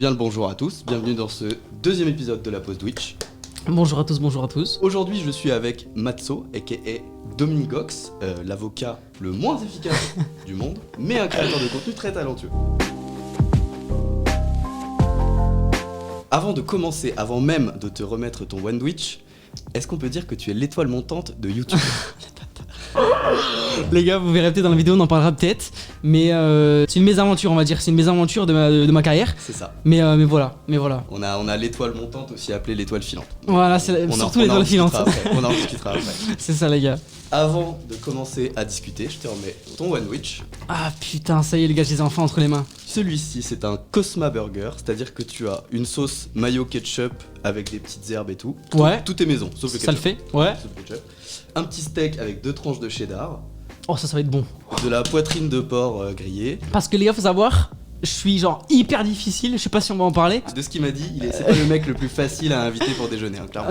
Bien le bonjour à tous, bienvenue dans ce deuxième épisode de la pause Twitch. Bonjour à tous, bonjour à tous. Aujourd'hui je suis avec Matzo, aka Dominique Gox, l'avocat le moins efficace du monde, mais un créateur de contenu très talentueux. Avant de commencer, avant même de te remettre ton Wandwich, est-ce qu'on peut dire que tu es l'étoile montante de YouTube? Les gars, vous verrez peut-être dans la vidéo, on en parlera peut-être. Mais c'est une mésaventure, on va dire. C'est une mésaventure de ma carrière. C'est ça. Mais voilà. On a l'étoile montante, aussi appelée l'étoile filante. Voilà, c'est surtout l'étoile filante. On en discutera après. C'est ça, les gars. Avant de commencer à discuter, je te remets ton Wandwich. Ah putain, ça y est, les gars, je les ai enfin entre les mains. Celui-ci, c'est un Cosma Burger, c'est-à-dire que tu as une sauce mayo ketchup avec des petites herbes et tout. Ouais. Tout est maison, sauf le ketchup. Ça le fait, ouais. Sauf le ketchup. Un petit steak avec 2 tranches de cheddar. Oh, ça va être bon. De la poitrine de porc grillée. Parce que les gars, faut savoir, je suis genre hyper difficile, je sais pas si on va en parler. De ce qu'il m'a dit, c'est pas le mec le plus facile à inviter pour déjeuner, hein, clairement.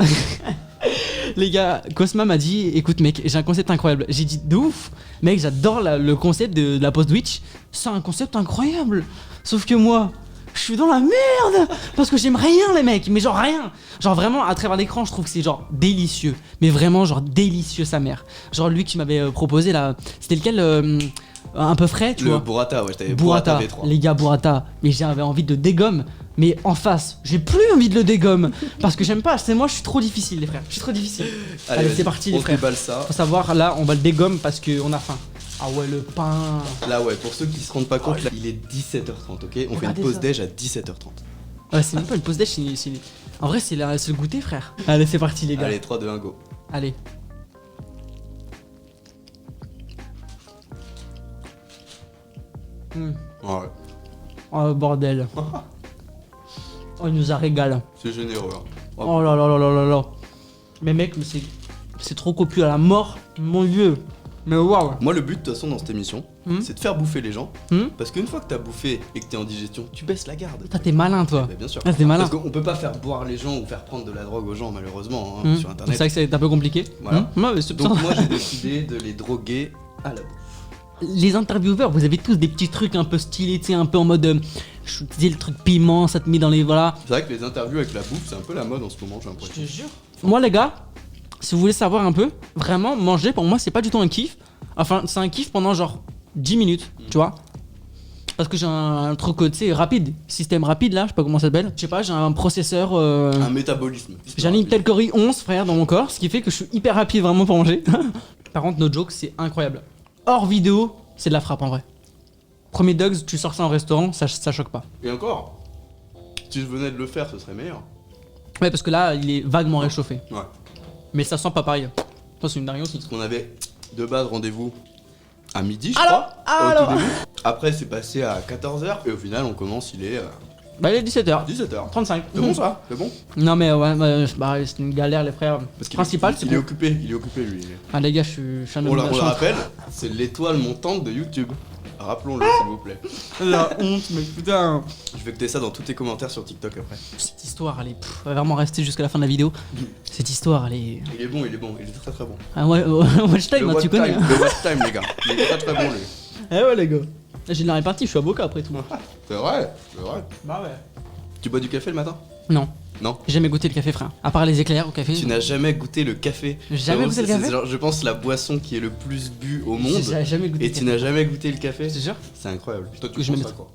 Les gars, Cosma m'a dit, écoute mec, j'ai un concept incroyable. J'ai dit de ouf, mec, j'adore le concept de la pause Twitch. C'est un concept incroyable. Sauf que moi, je suis dans la merde parce que j'aime rien les mecs, mais genre rien. Genre vraiment à travers l'écran, je trouve que c'est genre délicieux, mais vraiment genre délicieux sa mère. Genre lui qui m'avait proposé là, c'était lequel un peu frais, tu vois. Le burrata, ouais, je t'avais Burrata, V3. les gars, burrata. Mais j'avais envie de dégomme, mais en face, j'ai plus envie de le dégomme parce que j'aime pas. C'est moi, je suis trop difficile, les frères. Je suis trop difficile. Allez c'est parti, les frères. Ça. Faut savoir, là, on va le dégomme parce qu'on a faim. Ah ouais, le pain. Là, ouais, pour ceux qui se rendent pas compte, là, il est 17h30, ok? On fait une pause déj à 17h30. Ouais, c'est même pas une pause déj, en vrai, c'est le goûter, frère. Allez, c'est parti, les gars. Allez, 3, 2, 1, go. Allez. Ouais. Oh, bordel. Oh, il nous a régalé. C'est généreux. Hein. Oh là là là là là là. Mais mec, mais c'est trop copieux à la mort, mon dieu. Mais waouh. Moi, le but de toute façon dans cette émission, c'est de faire bouffer les gens. Parce qu'une fois que t'as bouffé et que t'es en digestion, tu baisses la garde. Putain, t'es malin, toi. Bah, bien sûr. Ah, t'es malin. Parce qu'on peut pas faire boire les gens ou faire prendre de la drogue aux gens, malheureusement, hein, sur internet. C'est vrai que c'est un peu compliqué. Voilà. Ouais, mais Donc, moi, j'ai décidé de les droguer à la bouffe. Les intervieweurs, vous avez tous des petits trucs un peu stylés, tu sais, un peu en mode. Je te dis le truc piment, ça te met dans les. Voilà. C'est vrai que les interviews avec la bouffe, c'est un peu la mode en ce moment, j'ai l'impression. Je te jure. Moi, les gars, si vous voulez savoir un peu, vraiment, manger pour moi, c'est pas du tout un kiff. Enfin, c'est un kiff pendant genre 10 minutes, tu vois. Parce que j'ai un truc, tu sais, rapide, système rapide là, je sais pas comment ça s'appelle. Je sais pas, j'ai un processeur. Un métabolisme. J'ai un Intel Core i11, frère, dans mon corps, ce qui fait que je suis hyper rapide vraiment pour manger. Par contre, no joke, c'est incroyable. Hors vidéo, c'est de la frappe en vrai. Premier Dogs, tu sors ça en restaurant, ça choque pas. Et encore, si je venais de le faire, ce serait meilleur. Ouais, parce que là, il est vaguement réchauffé. Ouais. Mais ça sent pas pareil. Ça, c'est une dinguerie aussi. Parce qu'on avait de base rendez-vous à midi, je Alors, crois. Au tout début. Après, c'est passé à 14h et au final, on commence, il est Bah, il est 17h. 17h. 35. C'est bon ça? C'est bon? Non, mais ouais, bah, c'est une galère, les frères. Parce qu'il Principal, c'est il est bon. occupé, il est occupé lui. Ah, les gars, je suis un On le homme de rappelle, c'est l'étoile montante de YouTube. Rappelons-le, s'il vous plaît. La honte, mec, putain. Je vais que ça dans tous tes commentaires sur TikTok après. Cette histoire, elle est. Va vraiment rester jusqu'à la fin de la vidéo. Cette histoire, elle est. Il est bon, il est très très bon. Ah ouais, watch time, Le hein, tu connais. Le watch time, les gars. Il est très très bon, lui. Eh ouais, les gars. J'ai de la répartie, je suis avocat après tout. C'est vrai, c'est vrai. Bah ouais. Tu bois du café le matin? Non. Non. J'ai jamais goûté le café, frère. À part les éclairs au café. Tu n'as jamais goûté le café? Jamais goûté le café? C'est genre, je pense, la boisson qui est le plus bu au monde. J'ai jamais goûté. Et tu n'as jamais goûté le café? C'est sûr? C'est incroyable. Toi, tu Je penses me à quoi?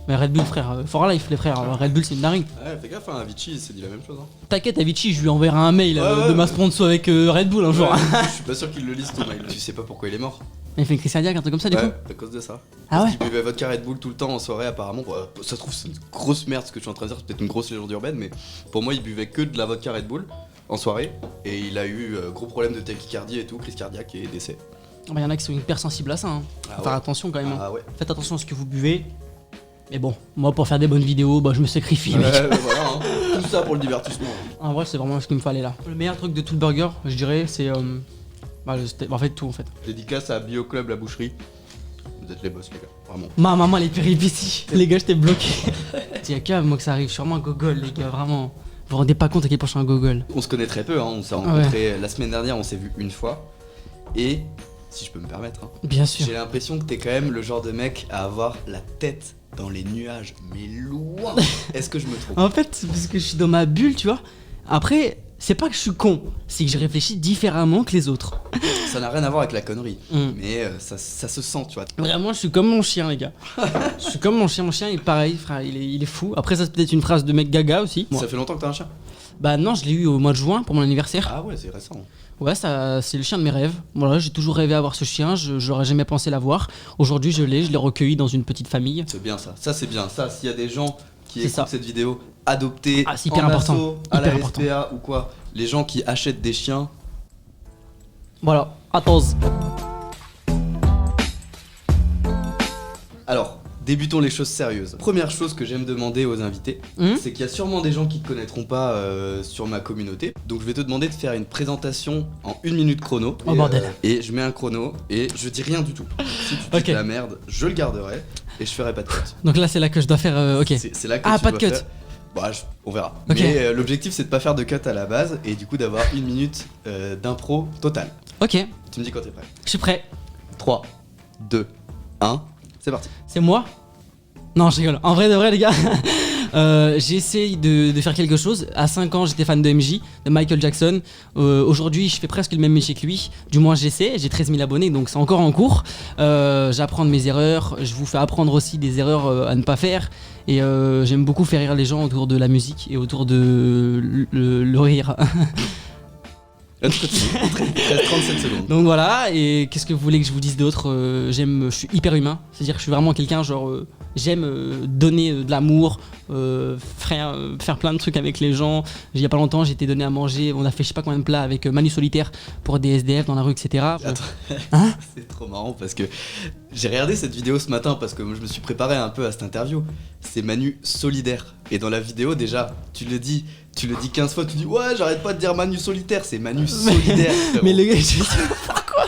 Mais Red Bull, frère. For life, les frères. Red Bull, c'est une dingue. Ouais, fais gaffe, hein, Avicii, il s'est dit la même chose. Hein. T'inquiète, Avicii, je lui enverrai un mail Ouais, de ma sponsor avec Red Bull un jour. Ouais, je suis pas sûr qu'il le lise ton mail. Tu sais pas pourquoi il est mort? Il fait une crise cardiaque, un truc comme ça, du coup. À cause de ça. Ah ouais? Il buvait vodka Red Bull tout le temps en soirée, apparemment. Bon, ça se trouve, c'est une grosse merde ce que je suis en train de dire, c'est peut-être une grosse légende urbaine, mais pour moi, il buvait que de la vodka Red Bull en soirée. Et il a eu gros problème de tachycardie et tout, crise cardiaque et décès. Bah, y en a qui sont hyper sensibles à ça. Hein. Ah Faut faire ouais. attention quand même. Hein. Ah ouais. Faites attention à ce que vous buvez. Mais bon, moi, pour faire des bonnes vidéos, bah, je me sacrifie, mec. Ouais, voilà, hein. Tout ça pour le divertissement. En vrai, c'est vraiment ce qu'il me fallait là. Le meilleur truc de tout le burger, je dirais, c'est. Bah, en fait, tout en fait. Dédicace à Bio Club La Boucherie. Vous êtes les boss, les gars, vraiment. Ma maman, les péripéties. Les gars, j'étais bloqué. Y'a qu'à moi que ça arrive, sûrement un gogol, les gars, vraiment. Vous vous rendez pas compte à quel point je suis un gogol. On se connaît très peu, hein. On s'est rencontrés la semaine dernière, on s'est vu une fois. Et si je peux me permettre, hein, Bien sûr. j'ai l'impression que t'es quand même le genre de mec à avoir la tête dans les nuages, mais loin. Est-ce que je me trompe? En fait, c'est parce que je suis dans ma bulle, tu vois. Après, c'est pas que je suis con, c'est que je réfléchis différemment que les autres. Ça n'a rien à voir avec la connerie, Mm. mais ça se sent, tu vois. Vraiment, je suis comme mon chien, les gars. Je suis comme mon chien, il est pareil, frère, il est fou. Après, ça, c'est peut-être une phrase de mec gaga aussi. Moi. Ça fait longtemps que t'as un chien? Bah non, je l'ai eu au mois de juin pour mon anniversaire. Ah ouais, c'est récent. Ouais, ça, c'est le chien de mes rêves. Voilà, j'ai toujours rêvé avoir ce chien, j'aurais jamais pensé l'avoir. Aujourd'hui, je l'ai recueilli dans une petite famille. C'est bien ça, c'est bien. Ça, s'il y a des gens qui C'est écoutent ça. cette vidéo, adoptés Ah, c'est hyper en important. asso, à la Hyper important. SPA ou quoi, les gens qui achètent des chiens, Voilà, attends. alors, débutons les choses sérieuses. Première chose que j'aime demander aux invités, c'est qu'il y a sûrement des gens qui te connaîtront pas sur ma communauté. Donc je vais te demander de faire une présentation en 1 minute chrono. Oh, bordel. Et je mets un chrono et je dis rien du tout. Si tu dis Ok. de la merde, je le garderai et je ferai pas de cut. Donc là, c'est là que je dois faire. Ok. C'est là que Ah, tu pas de dois cut. faire. Bah, on verra. Ok. Mais l'objectif c'est de pas faire de cut à la base et du coup d'avoir 1 minute d'impro totale. Ok, Tu me dis quand t'es prêt. je suis prêt. 3, 2, 1, c'est parti. C'est moi? Non, je rigole. En vrai de vrai, les gars, j'essaye de faire quelque chose. À 5 ans, j'étais fan de MJ, de Michael Jackson. Aujourd'hui, je fais presque le même métier que lui. Du moins, j'essaie. J'ai 13 000 abonnés, donc c'est encore en cours. J'apprends de mes erreurs. Je vous fais apprendre aussi des erreurs à ne pas faire. Et j'aime beaucoup faire rire les gens autour de la musique et autour de le rire. Là, tu continues. Il te reste 37 secondes. Donc voilà, et qu'est-ce que vous voulez que je vous dise d'autre? Je suis hyper humain, c'est-à-dire que je suis vraiment quelqu'un, genre, j'aime donner de l'amour, faire plein de trucs avec les gens. Il y a pas longtemps, j'ai été donné à manger, on a fait je sais pas combien de plats avec Manu Solitaire pour des SDF dans la rue, etc. Attends, Hein? c'est trop marrant parce que j'ai regardé cette vidéo ce matin parce que je me suis préparé un peu à cette interview. C'est Manu Solidaire. Et dans la vidéo, déjà, tu le dis 15 fois, tu dis ouais, j'arrête pas de dire Manu Solitaire, c'est Manu Solidaire. frérot. Mais le gars, je sais pas pourquoi.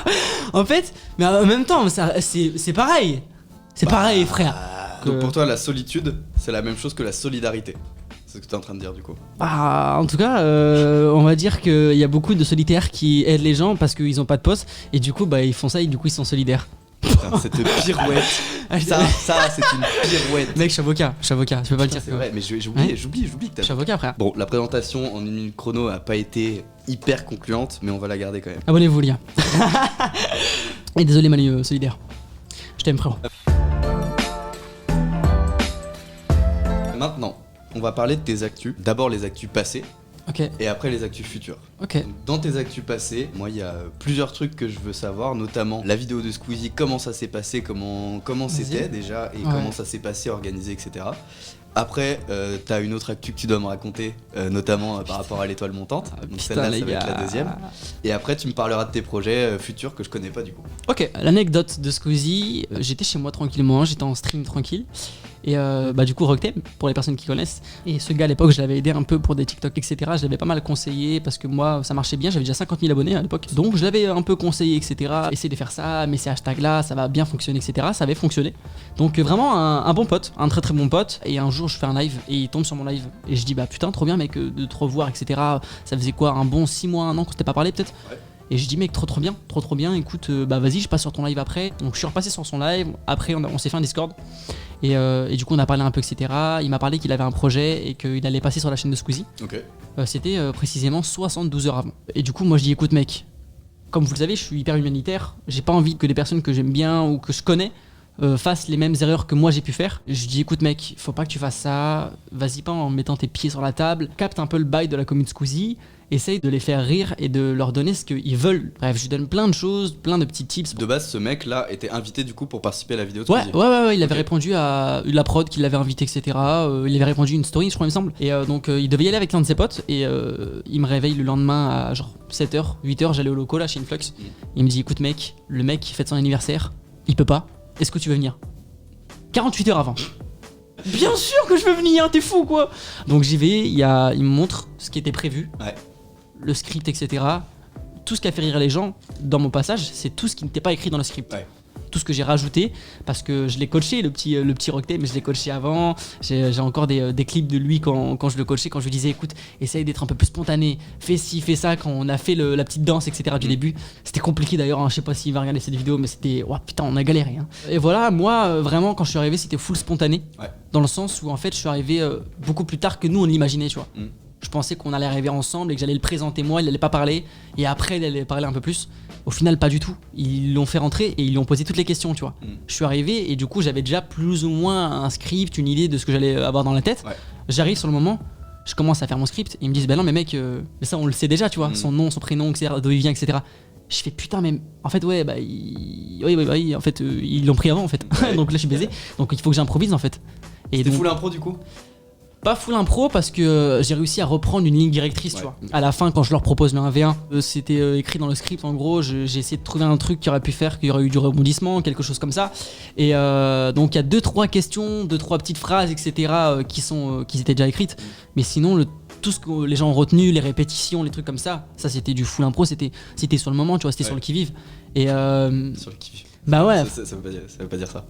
En fait, mais en même temps, c'est pareil. C'est pareil, frère. Donc pour toi, la solitude, c'est la même chose que la solidarité. C'est ce que tu es en train de dire du coup. Bah, en tout cas, on va dire qu'il y a beaucoup de solitaires qui aident les gens parce qu'ils ont pas de poste et du coup, bah, ils font ça et du coup, ils sont solidaires. Putain, cette pirouette. ça, c'est une pirouette. Mec, je suis avocat, je peux pas le dire. C'est vrai, mais j'oublie Ouais. j'oublie que Je t'as. suis avocat, frère. Bon, la présentation en 1 minute chrono a pas été hyper concluante, mais on va la garder quand même. Abonnez-vous, les gars. Et désolé, Manu solidaire. Je t'aime, frérot. Maintenant, on va parler de tes actus. D'abord les actus passées Ok, et après les actus futures. ok. Donc, dans tes actus passées, moi il y a plusieurs trucs que je veux savoir, notamment la vidéo de Squeezie, comment ça s'est passé, comment c'était déjà et Ouais. comment ça s'est passé, organisé, etc. Après, t'as une autre actu que tu dois me raconter, notamment par rapport à l'étoile montante. Donc Putain, celle-là, les ça va être gars. la deuxième. Et après, tu me parleras de tes projets futurs que je connais pas du coup. Ok, l'anecdote de Squeezie, j'étais chez moi tranquillement, j'étais en stream tranquille. Et bah du coup Rocktem, pour les personnes qui connaissent. Et ce gars à l'époque, je l'avais aidé un peu pour des TikTok, etc. Je l'avais pas mal conseillé parce que moi ça marchait bien, j'avais déjà 50 000 abonnés à l'époque. Donc je l'avais un peu conseillé, etc. Essayez de faire ça, mais ces hashtags là, ça va bien fonctionner, etc. Ça avait fonctionné. Donc vraiment un bon pote, un très très bon pote. Et un jour je fais un live et il tombe sur mon live. Et je dis bah putain trop bien mec de te revoir, etc. Ça faisait quoi, un bon 6 mois, un an qu'on s'était pas parlé peut-être. Ouais. Et je dis mec trop bien, écoute bah vas-y je passe sur ton live après. Donc je suis repassé sur son live, après on s'est fait un Discord et du coup on a parlé un peu etc. Il m'a parlé qu'il avait un projet et qu'il allait passer sur la chaîne de Squeezie. Ok. C'était précisément 72 heures avant. Et du coup moi je dis écoute mec, comme vous le savez je suis hyper humanitaire, j'ai pas envie que les personnes que j'aime bien ou que je connais fassent les mêmes erreurs que moi j'ai pu faire. Je dis écoute mec, faut pas que tu fasses ça, vas-y pas en mettant tes pieds sur la table, capte un peu le bail de la commune Squeezie, essaye de les faire rire et de leur donner ce qu'ils veulent. Bref, je lui donne plein de choses, plein de petits tips. De base, ce mec-là était invité du coup pour participer à la vidéo de Ouais, Squeezie. ouais, il avait Ok. répondu à la prod qui l'avait invité, etc. Il avait répondu à une story, je crois, il me semble. Et donc, il devait y aller avec l'un de ses potes. Et il me réveille le lendemain à genre 7h, 8h, j'allais au loco là chez Influx. Il me dit écoute, mec, le mec qui fête son anniversaire, il peut pas. Est-ce que tu veux venir 48 heures avant. Bien sûr que je veux venir, t'es fou quoi. Donc j'y vais, il me montre ce qui était prévu, Ouais. le script, etc. Tout ce qui a fait rire les gens dans mon passage, c'est tout ce qui n'était pas écrit dans le script. Ouais. tout ce que j'ai rajouté, parce que je l'ai coaché, le petit Rocktail, mais je l'ai coaché avant. J'ai encore des clips de lui quand je le coachais, quand je lui disais écoute, essaye d'être un peu plus spontané, fais ci, fais ça, quand on a fait la petite danse, etc. du début. C'était compliqué d'ailleurs, hein, je sais pas s'il va regarder cette vidéo, mais c'était, oh, putain, on a galéré. Hein. Et voilà, moi, vraiment, quand je suis arrivé, c'était full spontané, dans le sens où en fait, je suis arrivé beaucoup plus tard que nous, on l'imaginait, tu vois. Je pensais qu'on allait arriver ensemble et que j'allais le présenter moi, il allait pas parler, et après il allait parler un peu plus. Au final, pas du tout. Ils l'ont fait rentrer et ils lui ont posé toutes les questions, tu vois. Je suis arrivé et du coup, j'avais déjà plus ou moins un script, une idée de ce que j'allais avoir dans la tête. J'arrive sur le moment, je commence à faire mon script, et ils me disent bah non mais mec, mais ça on le sait déjà, tu vois, son nom, son prénom, etc., d'où il vient, etc. Je fais putain mais en fait ouais bah oui, en fait ils l'ont pris avant en fait. Donc là je suis baisé. Donc il faut que j'improvise en fait. Et c'était full impro du coup. Pas full impro parce que j'ai réussi à reprendre une ligne directrice, tu vois. À la fin, quand je leur propose le 1v1, c'était écrit dans le script. En gros, j'ai essayé de trouver un truc qui aurait pu faire qu'il y aurait eu du rebondissement, quelque chose comme ça. Et donc il y a 2-3 questions, 2-3 petites phrases, etc. qui étaient déjà écrites. Mais sinon, tout ce que les gens ont retenu, les répétitions, les trucs comme ça c'était du full impro. C'était sur le moment, tu vois. C'était sur le qui-vive. Et sur le qui-vive. Bah ouais. Ça veut pas dire ça.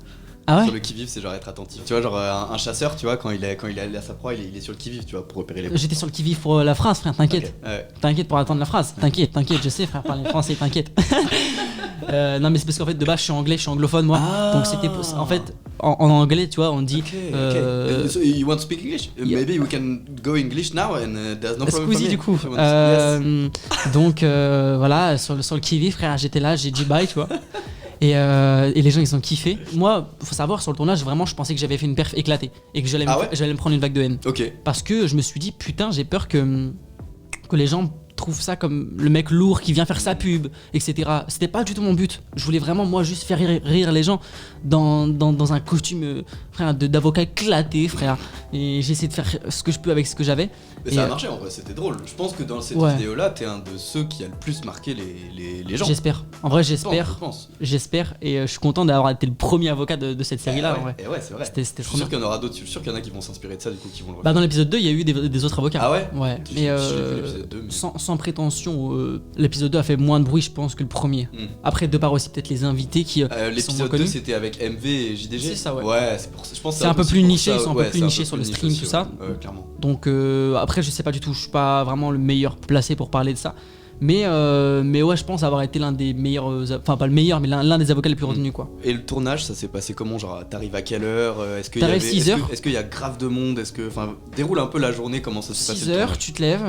Ah ouais. Sur le qui-vive, c'est genre être attentif. Tu vois, genre un chasseur, tu vois, quand il est à sa proie, il est sur le qui-vive, tu vois, pour repérer les proies. J'étais sur le qui-vive pour la phrase, frère, t'inquiète. Okay. T'inquiète pour attendre la phrase. T'inquiète, je sais, frère, parler français, t'inquiète. Non, mais c'est parce qu'en fait, de base, je suis anglais, je suis anglophone, moi. Donc c'était. En fait, en anglais, tu vois, on dit. So you want to speak English? Maybe we can go English now and there's no problem. Squeezie, du coup. Donc voilà, sur le qui-vive, frère, j'étais là, j'ai dit bye, tu vois. Et les gens ils ont kiffé. Moi, faut savoir, sur le tournage, vraiment, je pensais que j'avais fait une perf éclatée et que j'allais me prendre une vague de haine. Ok. Parce que je me suis dit, putain, j'ai peur que les gens trouvent ça comme le mec lourd qui vient faire sa pub, etc. C'était pas du tout mon but. Je voulais vraiment, moi, juste faire rire les gens dans un costume, frère, d'avocat éclaté, frère. Et j'ai essayé de faire ce que je peux avec ce que j'avais. Mais ça a marché en vrai, c'était drôle. Je pense que dans cette vidéo-là, t'es un de ceux qui a le plus marqué les gens. J'espère. En vrai, j'espère. Je pense. J'espère. Et je suis content d'avoir été le premier avocat de cette série-là. En vrai. Et ouais, c'est vrai. C'était je suis sûr qu'il y en aura d'autres. Je suis sûr qu'il y en a qui vont s'inspirer de ça, du coup, qui vont le refaire. Bah, dans l'épisode 2, il y a eu des autres avocats. Ah ouais. Ouais. Mais sans prétention, l'épisode 2 a fait moins de bruit, je pense, que le premier. Après, de part aussi, peut-être les invités qui. L'épisode 2, c'était avec MV et JDG. C'est ça, ouais. Ouais, c'est pour ça. Je pense c'est un peu plus niché, ils sont un peu plus nichés sur le stream, tout ça. Clairement. Donc après, je sais pas du tout, je suis pas vraiment le meilleur placé pour parler de ça. Mais ouais, je pense avoir été l'un des meilleurs, enfin pas le meilleur, mais l'un des avocats les plus retenus, quoi. Et le tournage, ça s'est passé comment? Genre, t'arrives à quelle heure? T'arrives 6 heures. Est-ce qu'il y a grave de monde? Enfin, déroule un peu la journée, comment ça s'est passé? 6 heures, tu te lèves,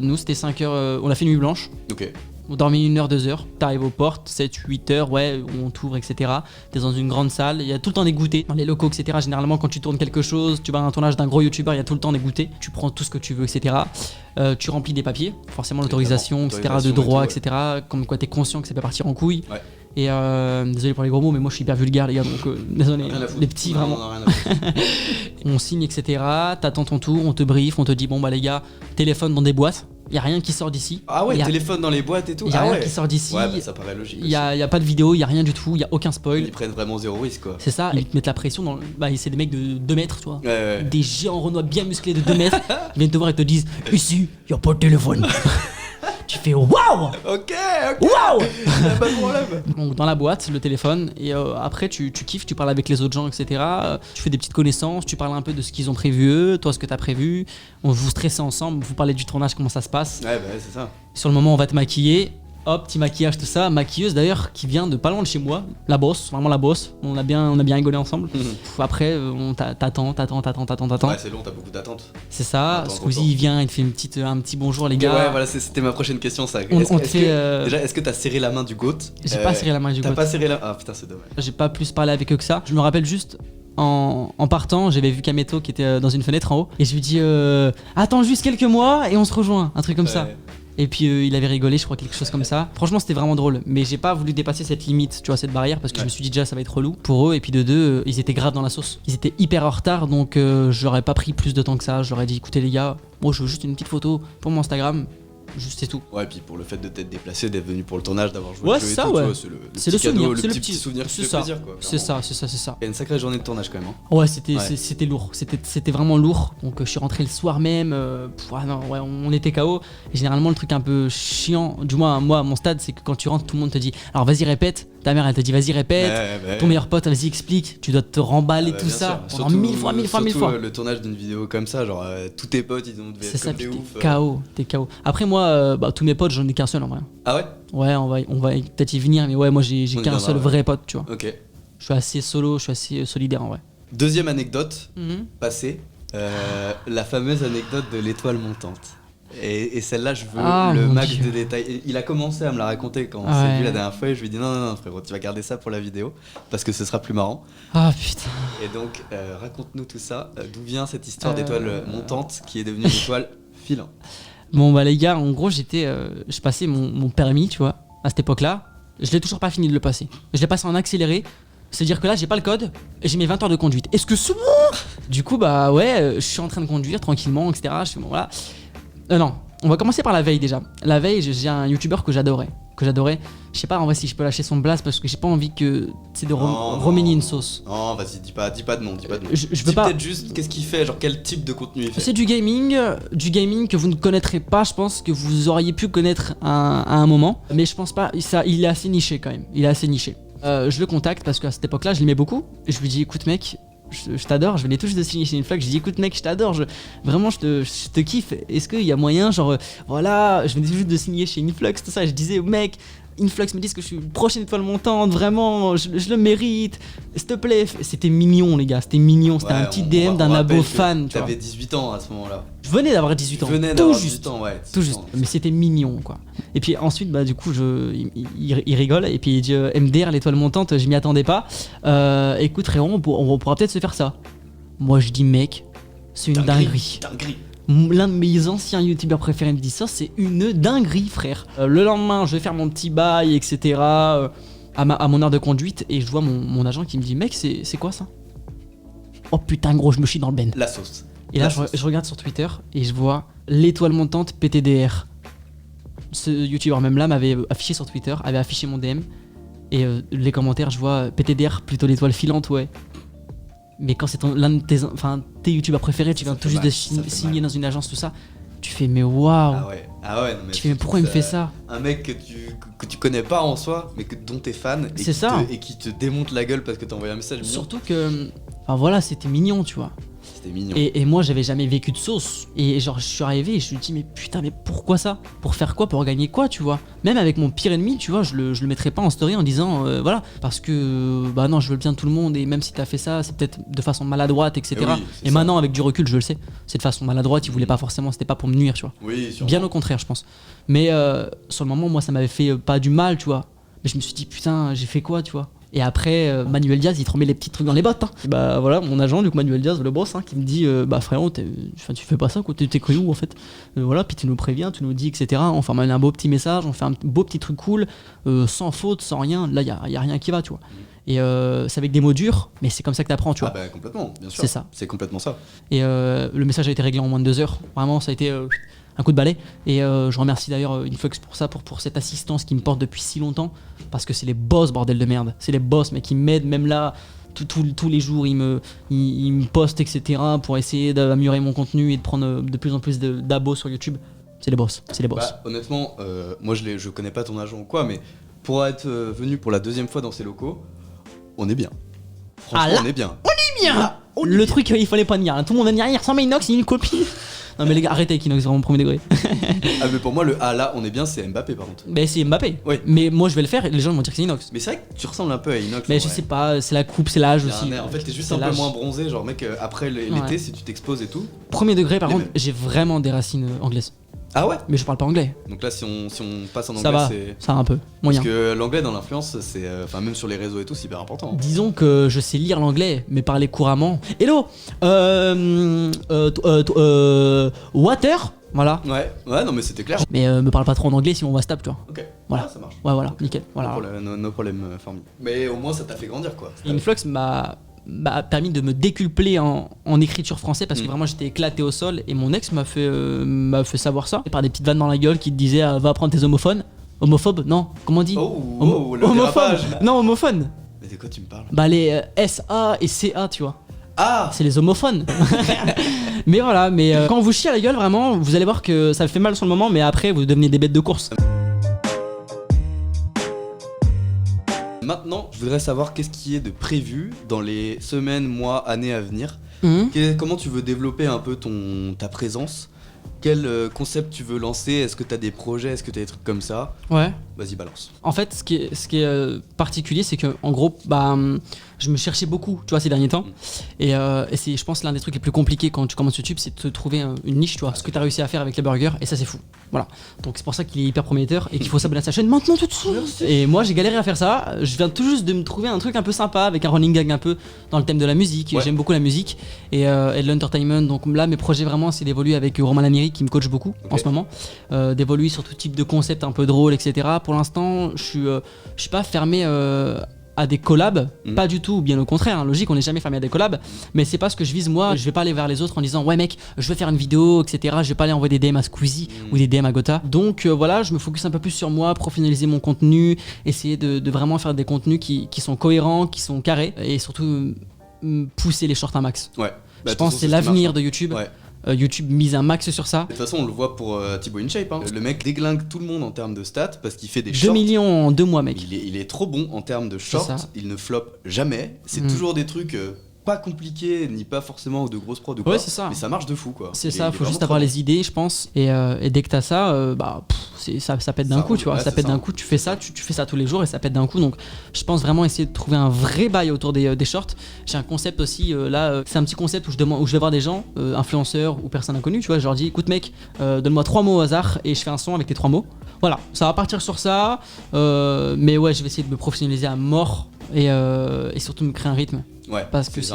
nous c'était 5 heures, on a fait nuit blanche. Ok. On dormait 1 heure, 2 heures, t'arrives aux portes, 7, 8 heures, ouais, on t'ouvre, etc. T'es dans une grande salle, il y a tout le temps des goûters dans les locaux, etc. Généralement, quand tu tournes quelque chose, tu vas à un tournage d'un gros youtubeur, il y a tout le temps des goûters. Tu prends tout ce que tu veux, etc. Tu remplis des papiers, forcément l'autorisation, etc. de droit, etc. Comme quoi t'es conscient que ça peut partir en couille. Ouais. Et désolé pour les gros mots, mais moi je suis hyper vulgaire, les gars, donc désolé, les petits, vraiment. On signe, etc. T'attends ton tour, on te brief, on te dit bon bah les gars, téléphone dans des boîtes. Y a rien qui sort d'ici. Ah ouais, téléphone dans les boîtes et tout. Y a rien qui sort d'ici. Ouais, bah ça paraît logique. Y a pas de vidéo, y a rien du tout, y a aucun spoil. Ils prennent vraiment zéro risque, quoi. C'est ça, ils te mettent la pression dans. Bah, c'est des mecs de 2 mètres, tu vois. Ouais. Des géants renois bien musclés de 2 mètres. Ils viennent te voir et te disent ici, y a pas de téléphone. Tu fais waouh! Ok! Waouh! Y'a pas de problème! Donc, dans la boîte, le téléphone, et après, tu kiffes, tu parles avec les autres gens, etc. Tu fais des petites connaissances, tu parles un peu de ce qu'ils ont prévu eux, toi, ce que t'as prévu. On vous stressez ensemble, vous parlez du tournage, comment ça se passe. Ouais, bah, c'est ça. Sur le moment, on va te maquiller. Hop, petit maquillage, tout ça. Maquilleuse d'ailleurs qui vient de pas loin de chez moi. La bosse, vraiment la bosse. On a bien rigolé ensemble. Après, t'attends. Ouais, c'est long, t'as beaucoup d'attentes. C'est ça. Squeezie, il vient, il te fait un petit bonjour, les gars. Ouais, voilà, c'était ma prochaine question, ça. Déjà, est-ce que t'as serré la main du GOAT? J'ai pas serré la main du GOAT. T'as pas serré la. Ah putain, c'est dommage. J'ai pas plus parlé avec eux que ça. Je me rappelle juste. En partant, j'avais vu Kameto qui était dans une fenêtre en haut. Et je lui dis attends juste quelques mois et on se rejoint. Un truc comme ça. Et puis il avait rigolé, je crois, quelque chose comme ça. Franchement, c'était vraiment drôle. Mais j'ai pas voulu dépasser cette limite, tu vois, cette barrière, parce que je me suis dit déjà ça va être relou pour eux. Et puis de deux, ils étaient grave dans la sauce. Ils étaient hyper en retard, donc je leur ai pas pris plus de temps que ça. Je leur ai dit écoutez les gars, moi je veux juste une petite photo pour mon Instagram. juste c'est tout. Ouais, puis pour le fait de t'être déplacé, d'être venu pour le tournage, d'avoir joué Ouais, le jeu c'est et ça, tout, tu ouais. vois, C'est petit le cadeau, souvenir, le c'est le petit petit souvenir qui c'est fait ça. plaisir, quoi. C'est clairement. ça. Il y a une sacrée journée de tournage quand même. Ouais, c'était Ouais. c'était lourd, c'était vraiment lourd. Donc je suis rentré le soir même. Non, ouais, on était KO. Et généralement le truc un peu chiant, du moins moi à mon stade, c'est que quand tu rentres, tout le monde te dit alors vas-y répète. Ta mère elle te dit vas-y répète. Ouais. Ton meilleur pote vas-y explique. Tu dois te remballer Ah bah, tout bien ça sûr. pendant mille fois. Surtout, le tournage d'une vidéo comme ça, genre tous tes potes ils devait C'est être ça, comme des puis ouf. t'es KO. Après moi, tous mes potes j'en ai qu'un seul en vrai. Ah ouais. Ouais, on va peut-être y venir, mais ouais, moi j'ai On y qu'un viendra, seul ouais. vrai pote, tu vois. Ok. Je suis assez solo, je suis assez solidaire en vrai. Deuxième anecdote passée, la fameuse anecdote de l'étoile montante. Et celle-là, je veux le mon max Dieu. de détails. Et il a commencé à me la raconter quand on Ouais. s'est vu la dernière fois et je lui ai dit non frérot, tu vas garder ça pour la vidéo parce que ce sera plus marrant. Ah putain. Et donc raconte-nous tout ça, d'où vient cette histoire d'étoile montante qui est devenue une étoile filante. Bon bah les gars, en gros je passais mon permis, tu vois, à cette époque-là. Je l'ai toujours pas fini de le passer. Je l'ai passé en accéléré. C'est-à-dire que là j'ai pas le code et j'ai mes 20 heures de conduite. Est-ce que c'est bon? Du coup bah ouais, je suis en train de conduire tranquillement, etc. Je fais bon voilà. Non, on va commencer par la veille déjà. La veille, j'ai un youtubeur que j'adorais. Je sais pas en vrai si je peux lâcher son blast parce que j'ai pas envie que c'est de reménier une sauce. Non, vas-y, dis pas de nom, dis pas de nom. Je peux Dis pas. peut-être juste qu'est-ce qu'il fait, genre quel type de contenu il fait. C'est du gaming que vous ne connaîtrez pas, je pense que vous auriez pu connaître à un moment, mais je pense pas. Ça, il est assez niché quand même. Il est assez niché. Je le contacte parce qu'à cette époque-là, je l'aimais beaucoup. Et je lui dis, écoute mec, je t'adore, je venais tout juste de signer chez Influx, je dis écoute mec, je t'adore, vraiment je te kiffe, est-ce qu'il y a moyen, genre voilà, je venais tout juste de signer chez Influx, tout ça, je disais mec, Influx me disent que je suis une prochaine étoile montante, vraiment, je le mérite, s'il te plaît. C'était mignon les gars, c'était mignon, c'était un petit DM d'un abo fan, tu vois. T'avais 18 ans à ce moment-là. Je venais d'avoir 18 ans, Tu venais tout d'avoir juste, 18 ans, ouais. tout juste, mais c'était mignon quoi. Et puis ensuite bah du coup il rigole et puis il dit MDR l'étoile montante, je m'y attendais pas. Écoute frérot, on pourra peut-être se faire ça. Moi je dis mec, c'est une dinguerie. L'un de mes anciens youtubeurs préférés me dit ça, c'est une dinguerie frère. Le lendemain je vais faire mon petit bail etc. À mon heure de conduite et je vois mon agent qui me dit mec c'est quoi ça? Oh putain gros je me chie dans le ben. La sauce. Et là je regarde sur Twitter et je vois l'étoile montante PTDR. Ce youtubeur même là m'avait affiché sur Twitter, avait affiché mon DM. Et les commentaires je vois PTDR plutôt l'étoile filante ouais. Mais quand c'est l'un de tes youtubeurs préférés, tu viens tout juste de signer dans une agence tout ça, tu fais mais waouh. Ah ouais non, mais tu fais mais pourquoi il me fait ça? Un mec que tu connais pas en soi mais dont t'es fan et qui te démonte la gueule parce que t'as envoyé un message mignon. Surtout que enfin voilà, c'était mignon, tu vois. C'était mignon. Et moi j'avais jamais vécu de sauce. Et genre je suis arrivé et je me dis mais putain mais pourquoi ça? Pour faire quoi? Pour gagner quoi tu vois? Même avec mon pire ennemi tu vois je le mettrais pas en story en disant voilà parce que bah non je veux le bien de tout le monde et même si t'as fait ça c'est peut-être de façon maladroite etc. Et maintenant avec du recul je le sais. C'est de façon maladroite, il voulait pas forcément, c'était pas pour me nuire tu vois. Oui sûrement. Bien au contraire je pense. Mais sur le moment moi ça m'avait fait pas du mal tu vois. Mais je me suis dit putain j'ai fait quoi tu vois. Et après, Manuel Diaz, il te remet les petits trucs dans les bottes. Hein. Et bah voilà, mon agent, du coup Manuel Diaz, le boss, qui me dit bah frérot, tu fais pas ça, quoi, t'es cru où en fait? Voilà, puis tu nous préviens, tu nous dis, etc. On fait un beau petit message, on fait un beau petit truc cool, sans faute, sans rien. Là, y a rien qui va, tu vois. Et c'est avec des mots durs, mais c'est comme ça que t'apprends, tu vois. Ah bah complètement, bien sûr. C'est ça. C'est complètement ça. Et le message a été réglé en moins de 2 heures. Vraiment, ça a été un coup de balai. Et je remercie d'ailleurs Influx pour ça, pour cette assistance qui me porte depuis si longtemps. Parce que c'est les boss, bordel de merde. C'est les boss, mais qui m'aident, même là, tous les jours, ils me postent, etc. pour essayer d'améliorer mon contenu et de prendre de plus en plus d'abos sur YouTube. C'est les boss, c'est les boss. Bah, honnêtement, moi je connais pas ton agent ou quoi, mais pour être venu pour la 2e fois dans ces locaux, on est bien. Franchement, on est bien. Bien. Le truc, il fallait pas nier. Tout le monde va dire, il ressemble à Inox, il est une copie. Non mais les gars, arrêtez avec Inox, vraiment premier degré. Ah mais pour moi le ah là on est bien c'est Mbappé par contre. Mais c'est Mbappé. Oui. Mais moi je vais le faire et les gens vont dire que c'est Inox. Mais c'est vrai que tu ressembles un peu à Inox. Mais je sais pas, c'est la coupe, c'est l'âge aussi. En fait t'es juste un peu moins bronzé, genre mec après l'été si tu t'exposes et tout. Premier degré par contre, j'ai vraiment des racines anglaises. Ah ouais? Mais je parle pas anglais. Donc là si on passe en anglais ça va, c'est... Ça va un peu, moyen. Parce que l'anglais dans l'influence c'est... Enfin même sur les réseaux et tout c'est hyper important. Disons que je sais lire l'anglais, mais parler couramment. Hello water. Voilà. Ouais non mais c'était clair. Mais me parle pas trop en anglais sinon on va se taper tu vois. Ok. Voilà. Ça marche. Ouais voilà, nickel. Voilà. No problème formule. Mais au moins ça t'a fait grandir quoi. Influx m'a permis de me décupler en écriture français parce que vraiment j'étais éclaté au sol et mon ex m'a fait savoir ça par des petites vannes dans la gueule qui te disaient va apprendre tes homophones. Homophobe? Non, comment on dit? Le Homophobe. dérapage. Non, homophone. Mais de quoi tu me parles? Bah les SA et CA, tu vois. Ah! C'est les homophones. Mais voilà, quand on vous chie à la gueule, vraiment, vous allez voir que ça fait mal sur le moment, mais après, vous devenez des bêtes de course. Maintenant, je voudrais savoir qu'est-ce qui est de prévu dans les semaines, mois, années à venir. Comment tu veux développer un peu ta présence? Quel concept tu veux lancer? Est-ce que tu as des projets? Est-ce que tu as des trucs comme ça? Ouais. Vas-y, balance. En fait, ce qui est particulier, c'est que en gros, je me cherchais beaucoup, tu vois, ces derniers temps. Et c'est, je pense, l'un des trucs les plus compliqués quand tu commences YouTube, c'est de te trouver une niche, tu vois, ce que tu as réussi à faire avec les burgers, et ça, c'est fou. Voilà. Donc c'est pour ça qu'il est hyper prometteur et qu'il faut s'abonner à sa chaîne maintenant tout de suite. Merci. Et moi, j'ai galéré à faire ça. Je viens tout juste de me trouver un truc un peu sympa avec un running gag un peu dans le thème de la musique. Ouais. J'aime beaucoup la musique et de l'entertainment. Donc là, mes projets vraiment, c'est d'évoluer avec Romain Lamieri qui me coach beaucoup en ce moment, d'évoluer sur tout type de concept un peu drôle, etc. Pour l'instant, je suis pas fermé à des collabs, pas du tout, bien au contraire, hein, logique, on n'est jamais fermé à des collabs, mais c'est pas ce que je vise moi. Je vais pas aller vers les autres en disant ouais mec, je veux faire une vidéo, etc. Je vais pas aller envoyer des DM à Squeezie ou des DM à Gotha. Donc voilà, je me focus un peu plus sur moi, professionnaliser mon contenu, essayer de vraiment faire des contenus qui sont cohérents, qui sont carrés et surtout pousser les shorts un max. Ouais. Je pense que c'est l'avenir de YouTube. Ouais. YouTube mise un max sur ça. De toute façon, on le voit pour Thibaut InShape. Hein. Le mec déglingue tout le monde en termes de stats parce qu'il fait des 2 shorts. 2 millions en 2 mois, mec. Il est trop bon en termes de shorts. Il ne floppe jamais. C'est toujours des trucs pas compliqués, ni pas forcément de grosses prods ou quoi. Ouais, c'est ça. Mais ça marche de fou, quoi. C'est ça, faut juste avoir les idées, je pense. Et dès que t'as ça, ça pète d'un coup, tu vois. Ça pète d'un coup, tu fais ça, tu fais ça tous les jours et ça pète d'un coup. Donc, je pense vraiment essayer de trouver un vrai bail autour des shorts. J'ai un concept aussi, c'est un petit concept où je vais voir des gens, influenceurs ou personnes inconnues, tu vois. Je leur dis, écoute, mec, donne-moi 3 mots au hasard et je fais un son avec tes 3 mots. Voilà, ça va partir sur ça. Mais ouais, je vais essayer de me professionnaliser à mort et surtout me créer un rythme. Ouais, parce que c'est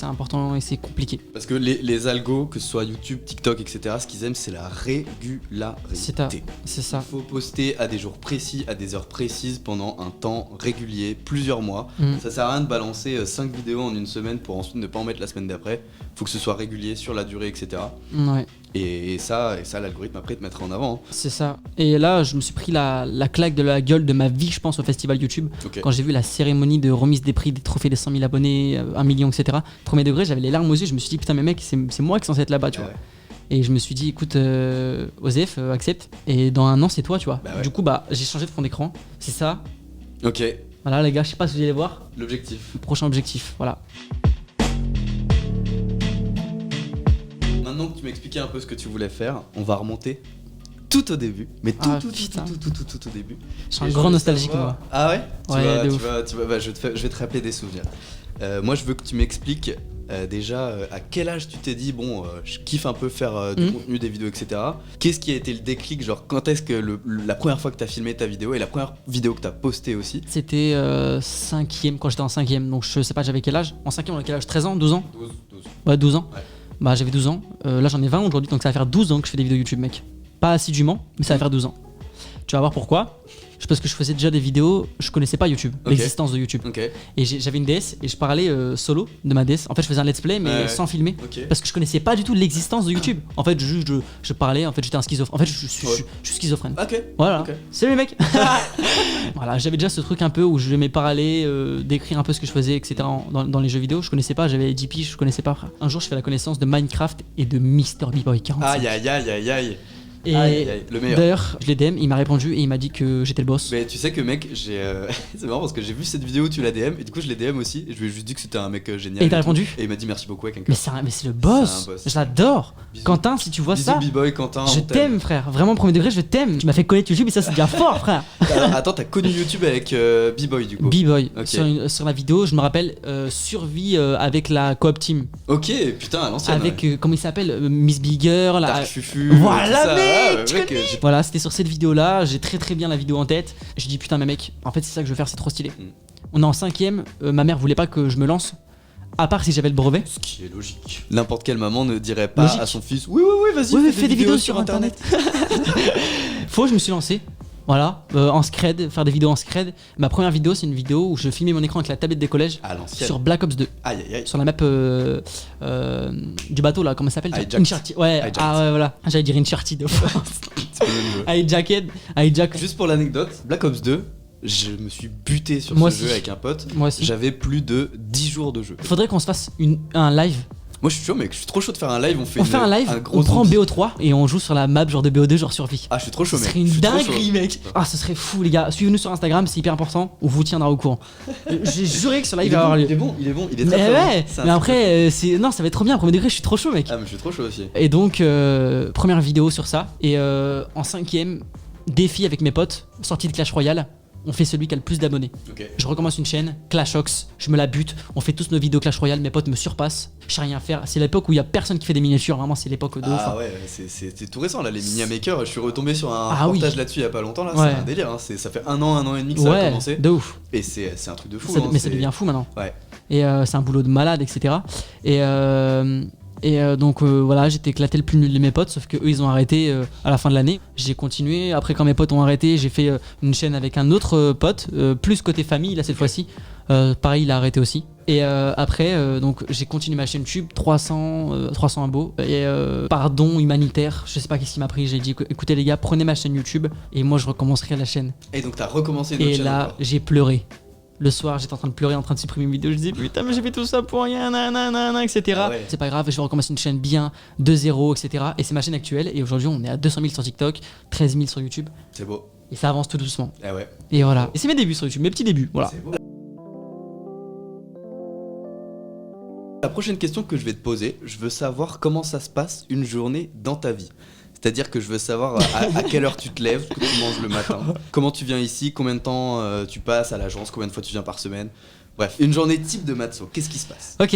important et c'est compliqué. Parce que les algos, que ce soit YouTube, TikTok, etc., ce qu'ils aiment, c'est la régularité. C'est ça. Il faut poster à des jours précis, à des heures précises, pendant un temps régulier, plusieurs mois. Ça sert à rien de balancer 5 vidéos en une semaine pour ensuite ne pas en mettre la semaine d'après. Il faut que ce soit régulier sur la durée, etc. Ouais. Et ça, l'algorithme après te mettra en avant. Hein. C'est ça. Et là, je me suis pris la claque de la gueule de ma vie, je pense, au festival YouTube. Quand j'ai vu la cérémonie de remise des prix, des trophées des 100 000 abonnés, 1 million, etc. Premier degré, j'avais les larmes aux yeux. Je me suis dit, putain, mais mec, c'est moi qui est censé être là-bas, tu vois. Et je me suis dit, écoute, Osef, accepte. Et dans un an, c'est toi, tu vois. Du coup, j'ai changé de fond d'écran. C'est ça. Ok. Voilà, les gars, je sais pas si vous allez voir. L'objectif. Le prochain objectif, voilà. Maintenant que tu m'expliquais un peu ce que tu voulais faire, on va remonter tout au début. Mais tout au début. Je suis un grand nostalgique, moi. Ah ouais? Tu vois, je vais te rappeler des souvenirs. Moi, je veux que tu m'expliques déjà à quel âge tu t'es dit, je kiffe un peu faire du contenu, des vidéos, etc. Qu'est-ce qui a été le déclic? Genre, quand est-ce que la première fois que t'as filmé ta vidéo et la première vidéo que t'as postée aussi? C'était 5ème, quand j'étais en 5ème. Donc, je sais pas, j'avais quel âge? En 5ème, on a quel âge? 13 ans? 12 ans? 12. Ouais, 12 ans. Ouais. Bah j'avais 12 ans, là j'en ai 20 aujourd'hui, donc ça va faire 12 ans que je fais des vidéos YouTube, mec. Pas assidûment, mais ça va faire 12 ans. Tu vas voir pourquoi. C'est parce que je faisais déjà des vidéos, je connaissais pas YouTube, l'existence de YouTube. Et j'avais une DS et je parlais solo de ma DS. En fait, je faisais un let's play mais sans filmer, parce que je connaissais pas du tout l'existence de YouTube. En fait, je parlais, en fait j'étais un schizophrène. En fait, je suis schizophrène. Voilà. Salut les mecs. Voilà, j'avais déjà ce truc un peu où je m'aimais parler, décrire un peu ce que je faisais, etc. dans les jeux vidéo. Je connaissais pas, j'avais 10 piges, je connaissais pas. Un jour, je fais la connaissance de Minecraft et de Mr. B-Boy 45. Aïe. Et le meilleur. D'ailleurs, je l'ai DM, il m'a répondu et il m'a dit que j'étais le boss. Mais tu sais que mec, c'est marrant parce que j'ai vu cette vidéo où tu l'as DM et du coup je l'ai DM aussi et je lui ai juste dit que c'était un mec génial. Et il t'a répondu? Et il m'a dit merci beaucoup avec un cœur. Mais c'est le boss. Je l'adore. Quentin, si tu vois Bisous, ça, B-Boy, Quentin, je t'aime frère. Vraiment premier degré, je t'aime. Tu m'as fait connaître YouTube et ça c'est bien fort frère. Attends, t'as connu YouTube avec B-Boy du coup? B-Boy. Sur la vidéo, je me rappelle survie avec la coop team. Ok, putain, à l'ancienne. Avec comment il s'appelle, Miss Bigger, Dark Fufu. Voilà mec. Voilà, c'était sur cette vidéo là, j'ai très bien la vidéo en tête. Je dis putain mais mec, en fait c'est ça que je veux faire, c'est trop stylé. On est en 5ème, ma mère voulait pas que je me lance, à part si j'avais le brevet. Ce qui est logique. N'importe quelle maman ne dirait pas à son fils, oui vas-y, fais des vidéos sur internet. Faux, je me suis lancé. Voilà, en scred, faire des vidéos en scred. Ma première vidéo, c'est une vidéo où je filmais mon écran avec la tablette des collèges À l'ancienne. sur Black Ops 2. Aïe aïe aïe. Sur la map du bateau là, comment ça s'appelle? Hijacked. Uncharted. Ouais, Hijacked. ah ouais, voilà. J'allais dire Uncharted. C'est le même jeu. Hijacked. Juste pour l'anecdote, Black Ops 2, je me suis buté sur Moi ce aussi. jeu avec un pote. Moi aussi. J'avais plus de 10 jours de jeu. Faudrait qu'on se fasse un live. Moi je suis chaud, mec, je suis trop chaud de faire un live. On fait un live, gros on prend zombie. BO3 et on joue sur la map genre de BO2, genre survie. Ah, je suis trop chaud, Ce mec. serait une Je suis trop dinguerie, chaud. mec. Ah, ce serait fou, les gars. Suivez-nous sur Instagram, c'est hyper important. On vous tiendra au courant. J'ai juré que ce live Il est va avoir bon, lieu. il est bon, il est bon, il est Mais très très bon. ouais, C'est un mais truc. après, non, ça va être trop bien. Premier degré, je suis trop chaud, mec. Ah, mais je suis trop chaud aussi. Et donc, première vidéo sur ça. Et en 5ème, défi avec mes potes, sortie de Clash Royale. On fait celui qui a le plus d'abonnés. Ok. Je recommence une chaîne, Clashox, je me la bute, on fait tous nos vidéos Clash Royale, mes potes me surpassent, je sais rien faire. C'est l'époque où il y a personne qui fait des miniatures, vraiment c'est l'époque de ouf. Ah hein. ouais, c'est tout récent là, les mini makers. Je suis retombé sur un Ah oui. reportage là-dessus il y a pas longtemps là. Ouais. C'est un délire. Hein. Ça fait un an et demi que ça a Ouais, commencé. de ouf. Et c'est un truc de fou. Ça- hein, mais ça c'est- devient fou maintenant. Ouais. Et c'est un boulot de malade, etc. Et donc voilà, j'étais éclaté le plus nul de mes potes, sauf que eux ils ont arrêté à la fin de l'année. J'ai continué. Après, quand mes potes ont arrêté, j'ai fait une chaîne avec un autre pote, plus côté famille là cette fois-ci. Pareil, il a arrêté aussi. Et après, donc j'ai continué ma chaîne YouTube, 300 abos. Et pardon humanitaire, je sais pas qu'est-ce qui m'a pris. J'ai dit écoutez les gars, prenez ma chaîne YouTube et moi je recommencerai la chaîne. Et donc t'as recommencé une autre Et chaîne là, encore. j'ai pleuré. Le soir, j'étais en train de pleurer, en train de supprimer une vidéo. Je disais putain, mais j'ai fait tout ça pour rien, nanana, etc. Ah ouais. C'est pas grave, je vais recommencer une chaîne bien, de zéro, etc. Et c'est ma chaîne actuelle. Et aujourd'hui, on est à 200 000 sur TikTok, 13 000 sur YouTube. C'est beau. Et ça avance tout doucement. Ah ouais. Et voilà. Et c'est mes débuts sur YouTube, mes petits débuts. Voilà. C'est beau. La prochaine question que je vais te poser, je veux savoir comment ça se passe une journée dans ta vie. C'est-à-dire que je veux savoir à quelle heure tu te lèves, que tu manges le matin, comment tu viens ici, combien de temps tu passes à l'agence, combien de fois tu viens par semaine. Bref, une journée type de Matzo, qu'est-ce qui se passe? Ok,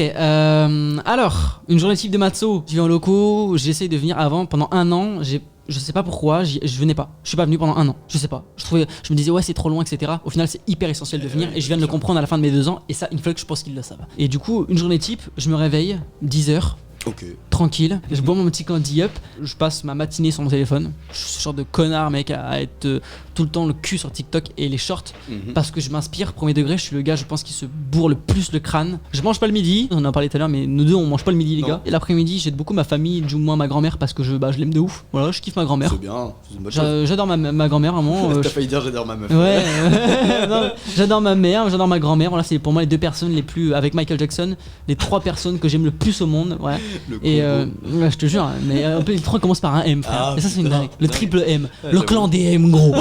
alors, une journée type de Matzo, je viens en locaux, j'essaye de venir avant, pendant un an, je sais pas pourquoi, je venais pas. Je suis pas venu pendant un an, je sais pas. Je me disais ouais c'est trop loin, etc. Au final c'est hyper essentiel de venir et je viens de le comprendre à la fin de mes 2 ans et ça, une fois que je pense qu'ils le savent. Et du coup, une journée type, je me réveille, 10h, Ok. tranquille, je bois mon petit candy up, je passe ma matinée sur mon téléphone. Je suis ce genre de connard mec à être tout le temps le cul sur TikTok et les shorts Mhm. parce que je m'inspire, premier degré, je suis le gars je pense qui se bourre le plus le crâne. Je mange pas le midi, on en a parlé tout à l'heure mais nous deux on mange pas le midi les Non. gars. Et l'après-midi j'aide beaucoup ma famille, du moins ma grand-mère parce que je l'aime de ouf. Voilà, je kiffe ma grand-mère. C'est bien, c'est une bonne chose. J'adore ma grand-mère vraiment. T'as failli dire j'adore ma meuf. Ouais, non, j'adore ma mère, j'adore ma grand-mère. Voilà, c'est pour moi les deux personnes les plus, avec Michael Jackson, les 3 personnes que j'aime le plus au monde. Ouais. Le Et combo. ouais, je te jure, hein, mais un peu les 3 commencent par un M, frère. Ah, et ça, c'est une putain, dingue. Le dingue. triple M, Ouais, le j'avoue. clan des M, gros.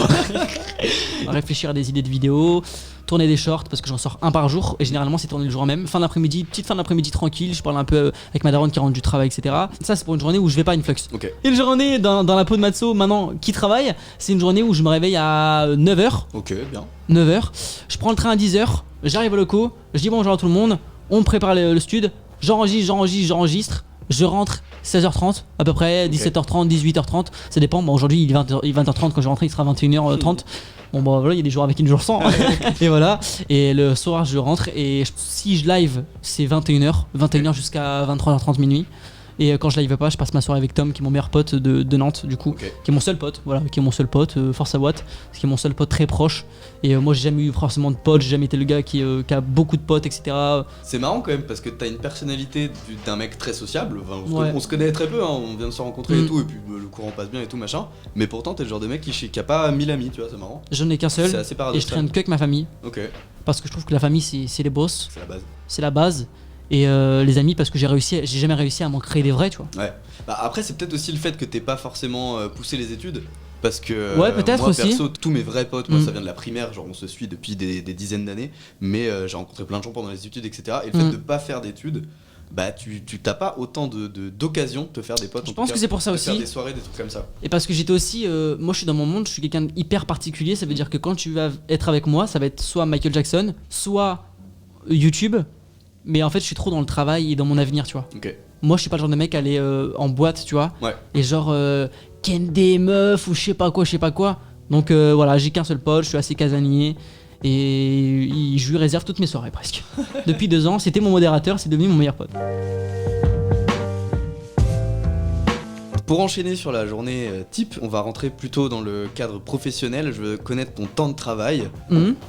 Réfléchir à des idées de vidéos, tourner des shorts parce que j'en sors un par jour et généralement c'est tourné le jour même. Fin d'après-midi, petite fin d'après-midi tranquille, je parle un peu avec ma daronne qui rentre du travail, etc. Ça, c'est pour une journée où je vais pas à une flux. Ok. Et une journée dans la peau de Matzo, maintenant qui travaille, c'est une journée où je me réveille à 9h. Ok, bien. 9h, je prends le train à 10h, j'arrive au locaux, je dis bonjour à tout le monde, on me prépare le stud, j'enregistre, je rentre 16h30 à peu près, 17h30, 18h30, ça dépend. Bon, aujourd'hui il est 20h30, quand je rentre il sera 21h30. Bon bah voilà, il y a des jours avec, une jour sans. Et voilà, et le soir je rentre et si je live c'est 21h jusqu'à 23h30 minuit. Et quand je live pas, je passe ma soirée avec Tom, qui est mon meilleur pote de Nantes, du coup, Ok. qui est mon seul pote, voilà, qui est mon seul pote, force à Watt, qui est mon seul pote très proche. Et moi, j'ai jamais eu forcément de potes, j'ai jamais été le gars qui a beaucoup de potes, etc. C'est marrant quand même parce que t'as une personnalité d'un mec très sociable. Enfin, Ouais. on se connaît très peu, hein, on vient de se rencontrer et tout, et puis le courant passe bien et tout machin. Mais pourtant, t'es le genre de mec qui a pas 1000 amis, tu vois, c'est marrant. J'en ai qu'un seul, C'est assez et je paradoxal. traîne que avec ma famille, Ok, parce que je trouve que la famille, c'est les boss, c'est la base. c'est la base. Et les amis, parce que j'ai jamais réussi à m'en créer des vrais, tu vois. Ouais. Bah, après, c'est peut-être aussi le fait que t'aies pas forcément poussé les études. Parce que Ouais, peut-être moi, aussi. perso, tous mes vrais potes, moi Mm. ça vient de la primaire, genre on se suit depuis des dizaines d'années, mais j'ai rencontré plein de gens pendant les études, etc. Et le fait de pas faire d'études, bah tu t'as pas autant d'occasions de te faire des potes. Je en pense tout que cas, c'est pour ça de faire aussi. des soirées, des trucs comme ça. Et parce que j'étais aussi, moi je suis dans mon monde, je suis quelqu'un d'hyper particulier, ça veut dire que quand tu vas être avec moi, ça va être soit Michael Jackson, soit YouTube, mais en fait je suis trop dans le travail et dans mon avenir, tu vois. Ok. Moi je suis pas le genre de mec à aller en boîte, tu vois, Ouais. et genre ken des meufs ou je sais pas quoi. Donc voilà, j'ai qu'un seul pote, je suis assez casanier. Et je lui réserve toutes mes soirées presque. Depuis 2 ans, c'était mon modérateur, c'est devenu mon meilleur pote. Pour enchaîner sur la journée type, on va rentrer plutôt dans le cadre professionnel. Je veux connaître ton temps de travail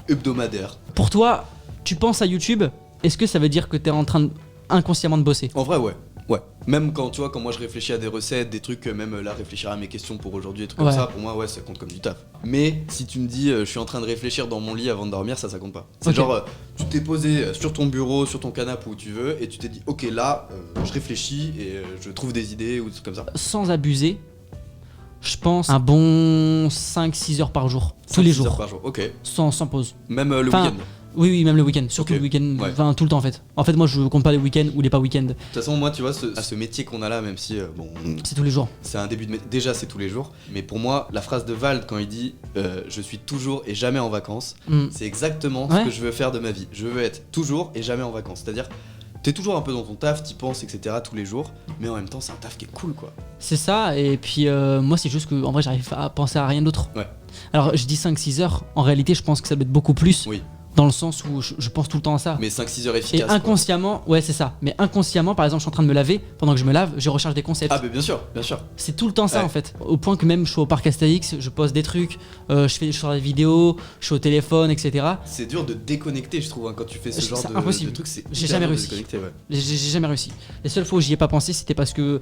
hebdomadaire. Pour toi, tu penses à YouTube, est-ce que ça veut dire que t'es en train inconsciemment de bosser? En vrai, ouais. Ouais, même quand tu vois, quand moi je réfléchis à des recettes, des trucs, même là réfléchir à mes questions pour aujourd'hui, des trucs comme ça, pour moi ouais ça compte comme du taf. Mais si tu me dis je suis en train de réfléchir dans mon lit avant de dormir, ça compte pas. C'est genre tu t'es posé sur ton bureau, sur ton canapé où tu veux et tu t'es dit ok là je réfléchis et je trouve des idées ou des trucs comme ça. Sans abuser, je pense un bon 5-6 heures par jour, tous les jours. 6 heures par jour, ok. Sans pause. Même le week-end. Oui, même le week-end, surtout le week-end, enfin tout le temps en fait. En fait, moi je compte pas les week-ends ou les pas week-ends. De toute façon, moi, tu vois, ce métier qu'on a là, même si, bon. C'est tous les jours. C'est un début de métier. Déjà, c'est tous les jours. Mais pour moi, la phrase de Vald, quand il dit je suis toujours et jamais en vacances, c'est exactement ce que je veux faire de ma vie. Je veux être toujours et jamais en vacances. C'est-à-dire, t'es toujours un peu dans ton taf, t'y penses, etc. tous les jours. Mais en même temps, c'est un taf qui est cool, quoi. C'est ça, et puis moi, c'est juste que en vrai, j'arrive à penser à rien d'autre. Ouais. Alors, je dis 5-6 heures. En réalité, je pense que ça doit être beaucoup plus. Oui. Dans le sens où je pense tout le temps à ça. Mais 5-6 heures efficaces. Et inconsciemment, ouais, c'est ça. Mais inconsciemment, par exemple, je suis en train de me laver. Pendant que je me lave, je recherche des concepts. Ah, mais bien sûr, bien sûr. C'est tout le temps ça en fait. Au point que même je suis au parc Astérix, je poste des trucs, je sors des vidéos, je suis au téléphone, etc. C'est dur de déconnecter, je trouve, hein, quand tu fais ce genre de trucs. J'ai jamais réussi. Ouais. J'ai jamais réussi. Les seules fois où j'y ai pas pensé, c'était parce que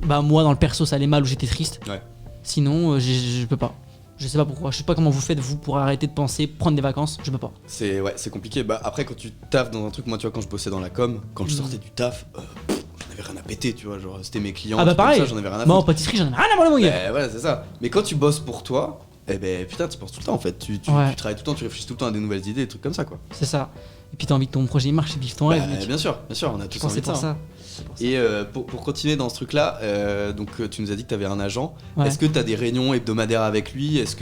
moi, dans le perso, ça allait mal ou j'étais triste. Ouais. Sinon, je peux pas. Je sais pas pourquoi, je sais pas comment vous faites vous pour arrêter de penser, prendre des vacances, je peux pas. C'est compliqué. Bah après quand tu taffes dans un truc, moi tu vois quand je bossais dans la com, quand je sortais du taf, j'en avais rien à péter, tu vois, genre c'était mes clients. Ah bah pareil. Ça, j'en avais rien à moi en foutre. pâtisserie j'en ai rien à voir les mouiller. Ouais c'est ça. Mais quand tu bosses pour toi, eh ben putain tu penses tout le temps en fait. Tu travailles tout le temps, tu réfléchis tout le temps à des nouvelles idées, des trucs comme ça quoi. C'est ça. Et puis t'as envie que ton projet marche et vivre ton rêve. Bien sûr, on a tous envie de ça. Ça. Et pour continuer dans ce truc-là, donc tu nous as dit que tu avais un agent. Ouais. Est-ce que tu as des réunions hebdomadaires avec lui? Est-ce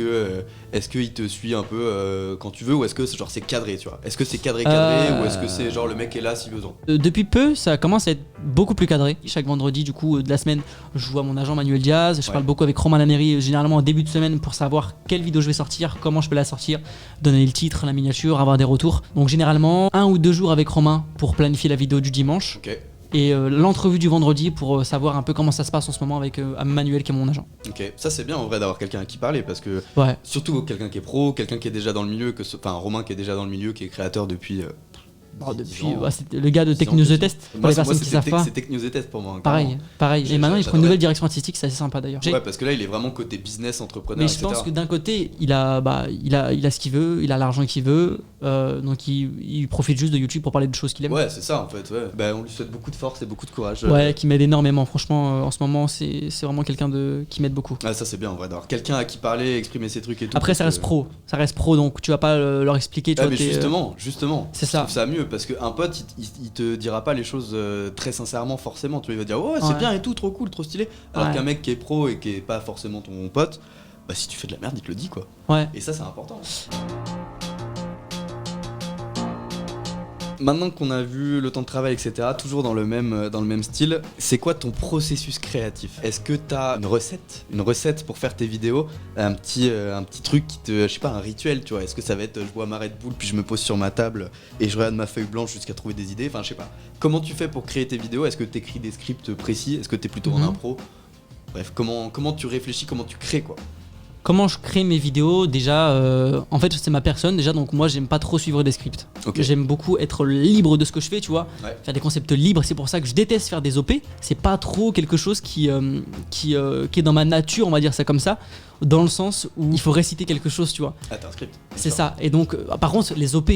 qu'il te suit un peu quand tu veux ou est-ce que c'est cadré, tu vois? Est-ce que c'est cadré ou est-ce que c'est genre le mec est là si besoin? Depuis peu, ça commence à être beaucoup plus cadré. Chaque vendredi du coup de la semaine, je vois mon agent Manuel Diaz, je parle beaucoup avec Romain Laneri généralement au début de semaine pour savoir quelle vidéo je vais sortir, comment je peux la sortir, donner le titre, la miniature, avoir des retours. Donc généralement 1 ou 2 jours avec Romain pour planifier la vidéo du dimanche. Ok. Et l'entrevue du vendredi pour savoir un peu comment ça se passe en ce moment avec Manuel qui est mon agent. Ok, ça c'est bien en vrai d'avoir quelqu'un à qui parler parce que surtout quelqu'un qui est pro, quelqu'un qui est déjà dans le milieu, Romain qui est déjà dans le milieu, qui est créateur depuis... c'est le gars de Tech News The Test pour les personnes qui savent pas. C'est Tech News The Test pour moi. Pareil. Et maintenant il prend une nouvelle direction artistique, c'est assez sympa d'ailleurs. Ouais, parce que là il est vraiment côté business, entrepreneur. Mais je pense que d'un côté il a ce qu'il veut, il a l'argent qu'il veut, donc il profite juste de YouTube pour parler de choses qu'il aime. Ouais, c'est ça en fait. Ouais. Bah, on lui souhaite beaucoup de force et beaucoup de courage. Ouais, qui m'aide énormément. Franchement, en ce moment c'est vraiment quelqu'un qui m'aide beaucoup. Ah, ça c'est bien en vrai d'avoir quelqu'un à qui parler, exprimer ses trucs et tout. Après ça reste pro, donc tu vas pas leur expliquer. Mais justement, c'est ça. Je trouve ça mieux parce qu'un pote il te dira pas les choses très sincèrement forcément, tu vois, il va dire oh c'est bien et tout, trop cool, trop stylé, alors qu'un mec qui est pro et qui est pas forcément ton pote, bah si tu fais de la merde il te le dit quoi. Ouais. Et ça c'est important. Maintenant qu'on a vu le temps de travail, etc., toujours dans le même style, c'est quoi ton processus créatif? Est-ce que t'as une recette pour faire tes vidéos, un petit truc qui te, je sais pas, un rituel, tu vois? Est-ce que ça va être je bois ma Red Bull puis je me pose sur ma table et je regarde ma feuille blanche jusqu'à trouver des idées? Enfin, je sais pas. Comment tu fais pour créer tes vidéos? Est-ce que t'écris des scripts précis? Est-ce que t'es plutôt en impro? Bref, comment tu réfléchis, comment tu crées quoi? Comment je crée mes vidéos? Déjà, en fait, c'est ma personne. Déjà, donc moi, j'aime pas trop suivre des scripts. Okay. J'aime beaucoup être libre de ce que je fais, tu vois. Ouais. Faire des concepts libres. C'est pour ça que je déteste faire des OP. C'est pas trop quelque chose qui est dans ma nature, on va dire ça comme ça. Dans le sens où il faut réciter quelque chose, tu vois. Ah, t'as un script. C'est ça. Et donc, par contre, les OP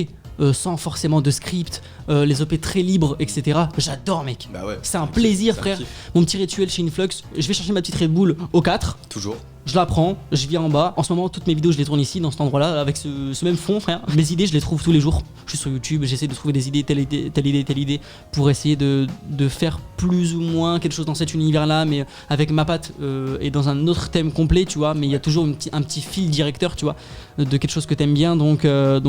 sans forcément de script, les OP très libres, etc. J'adore, mec. Bah ouais. C'est un plaisir, frère. Mon petit rituel chez Influx, je vais chercher ma petite Red Bull au 4. Toujours. Je la prends, je viens en bas. En ce moment, toutes mes vidéos, je les tourne ici, dans cet endroit-là, avec ce même fond, frère. Mes idées, je les trouve tous les jours. Je suis sur YouTube, j'essaie de trouver des idées, telle idée, pour essayer de faire plus ou moins quelque chose dans cet univers-là, mais avec ma patte et dans un autre thème complet, tu vois. Mais il y a toujours un petit fil directeur, tu vois, de quelque chose que t'aimes bien. Donc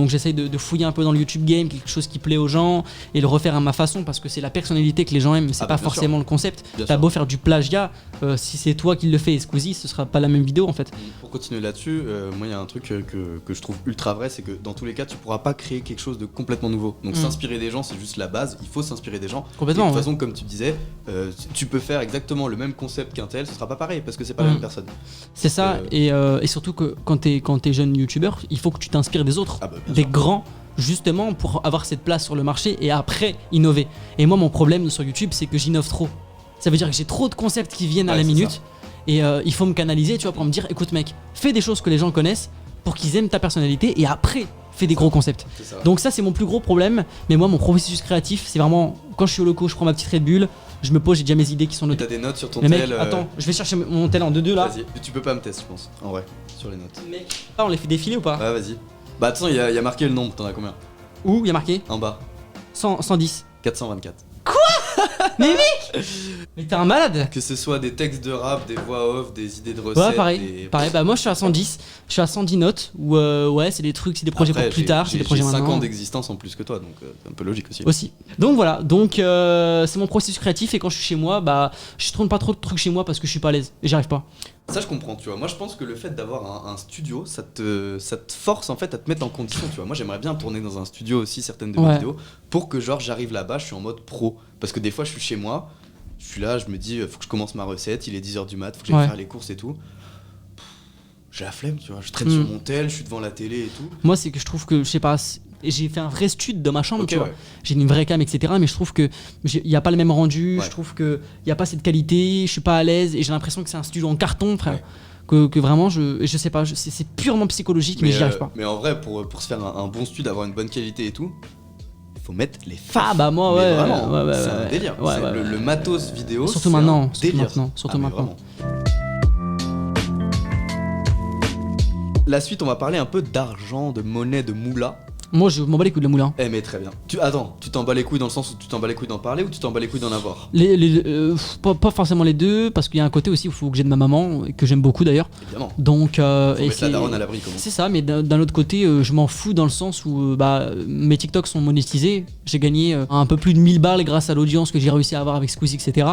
j'essaie de fouiller un peu dans le YouTube game, quelque chose qui plaît aux gens, et le refaire à ma façon, parce que c'est la personnalité que les gens aiment, c'est pas forcément le concept. T'as beau faire du plagiat, si c'est toi qui le fais et Squeezie, ce sera pas la même vidéo en fait. Pour continuer là-dessus, moi il y a un truc que je trouve ultra vrai, c'est que dans tous les cas tu pourras pas créer quelque chose de complètement nouveau. Donc s'inspirer des gens c'est juste la base, il faut s'inspirer des gens. Complètement. Et de toute façon comme tu disais, tu peux faire exactement le même concept qu'un tel, ce sera pas pareil parce que c'est pas la même personne. C'est ça, et surtout que quand t'es jeune youtubeur, il faut que tu t'inspires des autres, des grands, justement pour avoir cette place sur le marché et après innover. Et moi mon problème sur YouTube c'est que j'innove trop. Ça veut dire que j'ai trop de concepts qui viennent à la minute. Ça. Et il faut me canaliser, tu vois, pour me dire, écoute mec, fais des choses que les gens connaissent pour qu'ils aiment ta personnalité et après, fais des gros concepts. Donc ça, c'est mon plus gros problème. Mais moi, mon processus créatif, c'est vraiment, quand je suis au loco, je prends ma petite Red Bull, je me pose, j'ai déjà mes idées qui sont notées. T'as des notes sur ton tel. Mec, attends, je vais chercher mon tel en 2-2 là. Vas-y, tu peux pas me tester, je pense, en vrai, sur les notes. Mec, on les fait défiler ou pas? Ouais, vas-y. Bah, attends, il y a marqué le nombre, t'en as combien? Où il y a marqué? En bas. 110. 424. Mais mec, mais t'es un malade. Que ce soit des textes de rap, des voix off, des idées de recettes. Ouais, pareil. Bah moi je suis à 110. Je suis à 110 notes. Ou ouais, c'est des trucs, c'est des projets. Après, pour plus tard, c'est des projets maintenant. J'ai 5 ans d'existence en plus que toi, donc c'est un peu logique aussi. Donc voilà, donc c'est mon processus créatif et quand je suis chez moi, bah je tourne pas trop de trucs chez moi parce que je suis pas à l'aise et j'y arrive pas. Ça je comprends, tu vois. Moi je pense que le fait d'avoir un studio, ça te force en fait à te mettre en condition, tu vois. Moi j'aimerais bien tourner dans un studio aussi certaines de mes vidéos pour que genre j'arrive là-bas, je suis en mode pro. Parce que des fois je suis chez moi, je suis là, je me dis faut que je commence ma recette, il est 10h du mat, faut que j'aille faire les courses et tout. J'ai la flemme, tu vois. Je traîne sur mon tel, je suis devant la télé et tout. Moi c'est que je trouve que, je sais pas, j'ai fait un vrai stud dans ma chambre, tu vois. Ouais. J'ai une vraie cam, etc. Mais je trouve que y a pas le même rendu, je trouve que y a pas cette qualité, je suis pas à l'aise et j'ai l'impression que c'est un studio en carton, frère. Ouais. Que vraiment, je sais pas, c'est purement psychologique, mais j'y arrive pas. Mais en vrai, pour se faire un bon stud, avoir une bonne qualité et tout, il faut mettre les faces. Ah bah moi, mais vraiment, c'est un délire. Le matos vidéo, surtout maintenant, surtout maintenant. La suite, on va parler un peu d'argent, de monnaie, de moula. Moi je m'en bats les couilles de la moula. Eh mais très bien. Tu t'en bats les couilles dans le sens où tu t'en bats les couilles d'en parler ou tu t'en bats les couilles d'en avoir? Pas forcément les deux, parce qu'il y a un côté aussi où il faut que j'aide ma maman, que j'aime beaucoup d'ailleurs. Évidemment. Donc faut mettre la daronne à l'abri, comment. C'est ça, mais d'un autre côté, je m'en fous dans le sens où mes TikTok sont monétisés. J'ai gagné un peu plus de 1000 balles grâce à l'audience que j'ai réussi à avoir avec Squeezie, etc.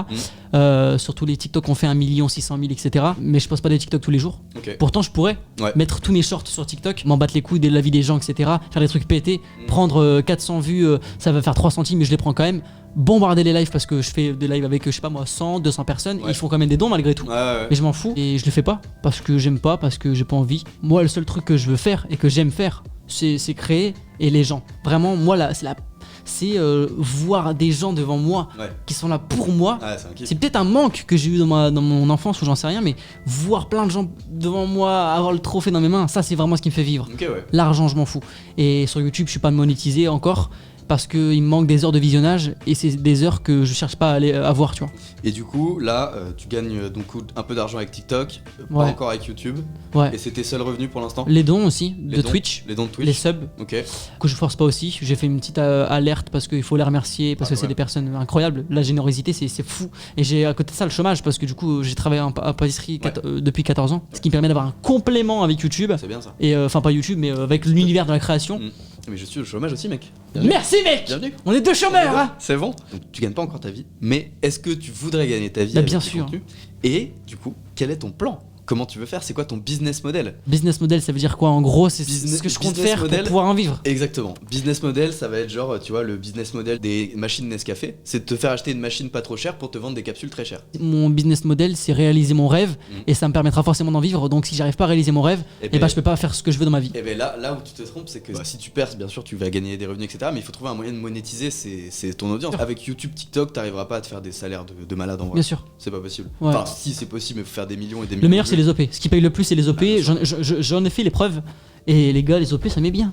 Surtout les TikTok ont fait 1 600 000, etc. Mais je poste pas des TikTok tous les jours. Pourtant, je pourrais mettre tous mes shorts sur TikTok, m'en battre les couilles de la vie des gens, etc. Faire des trucs pétés, prendre 400 vues, ça va faire 3 centimes, mais je les prends quand même. Bombarder les lives parce que je fais des lives avec, je sais pas moi, 100, 200 personnes. Et ils font quand même des dons malgré tout. Mais je m'en fous et je le fais pas parce que j'aime pas, parce que j'ai pas envie. Moi, le seul truc que je veux faire et que j'aime faire, c'est créer et les gens. Vraiment, moi, là, c'est voir des gens devant moi qui sont là pour moi. C'est peut-être un manque que j'ai eu dans mon enfance ou j'en sais rien, mais voir plein de gens devant moi, avoir le trophée dans mes mains, ça c'est vraiment ce qui me fait vivre. L'argent, je m'en fous. Et sur YouTube, je suis pas monétisé encore parce qu'il me manque des heures de visionnage et c'est des heures que je cherche pas à aller avoir, tu vois. Et du coup, là, tu gagnes donc un peu d'argent avec TikTok, pas encore avec YouTube. Et c'est tes seuls revenus pour l'instant? Les dons aussi, Twitch. Les dons de Twitch. Les subs. Que je force pas aussi. J'ai fait une petite alerte parce qu'il faut les remercier, parce que c'est des personnes incroyables. La générosité, c'est fou. Et j'ai à côté de ça le chômage parce que du coup, j'ai travaillé à pâtisserie depuis 14 ans. Ce qui me permet d'avoir un complément avec YouTube. C'est bien ça. Et enfin, pas YouTube, mais avec l'univers de la création. Mais je suis au chômage aussi, mec. Merci, mec. Bienvenue. On est deux chômeurs, hein. C'est bon. Donc, tu gagnes pas encore ta vie, mais est-ce que tu voudrais gagner ta vie avec bien tes sûr. contenus? Et du coup, quel est ton plan? Comment tu veux faire? C'est quoi ton business model? Business model, ça veut dire quoi? En gros, c'est ce que je compte faire pour pouvoir en vivre. Exactement. Business model, ça va être genre, tu vois, le business model des machines Nescafé, c'est de te faire acheter une machine pas trop chère pour te vendre des capsules très chères. Mon business model, c'est réaliser mon rêve et ça me permettra forcément d'en vivre. Donc si j'arrive pas à réaliser mon rêve, je peux pas faire ce que je veux dans ma vie. Et ben là où tu te trompes, c'est que si tu perces, bien sûr, tu vas gagner des revenus, etc. Mais il faut trouver un moyen de monétiser c'est ton audience. Avec YouTube, TikTok, t'arriveras pas à te faire des salaires de malade en vrai. Bien sûr. C'est pas possible. Enfin, si c'est possible, mais faut faire des millions et des millions. Le meilleur, c'est les OP. Ce qui paye le plus, c'est les OP. J'en ai fait les preuves. Et les gars, les OP, ça met bien.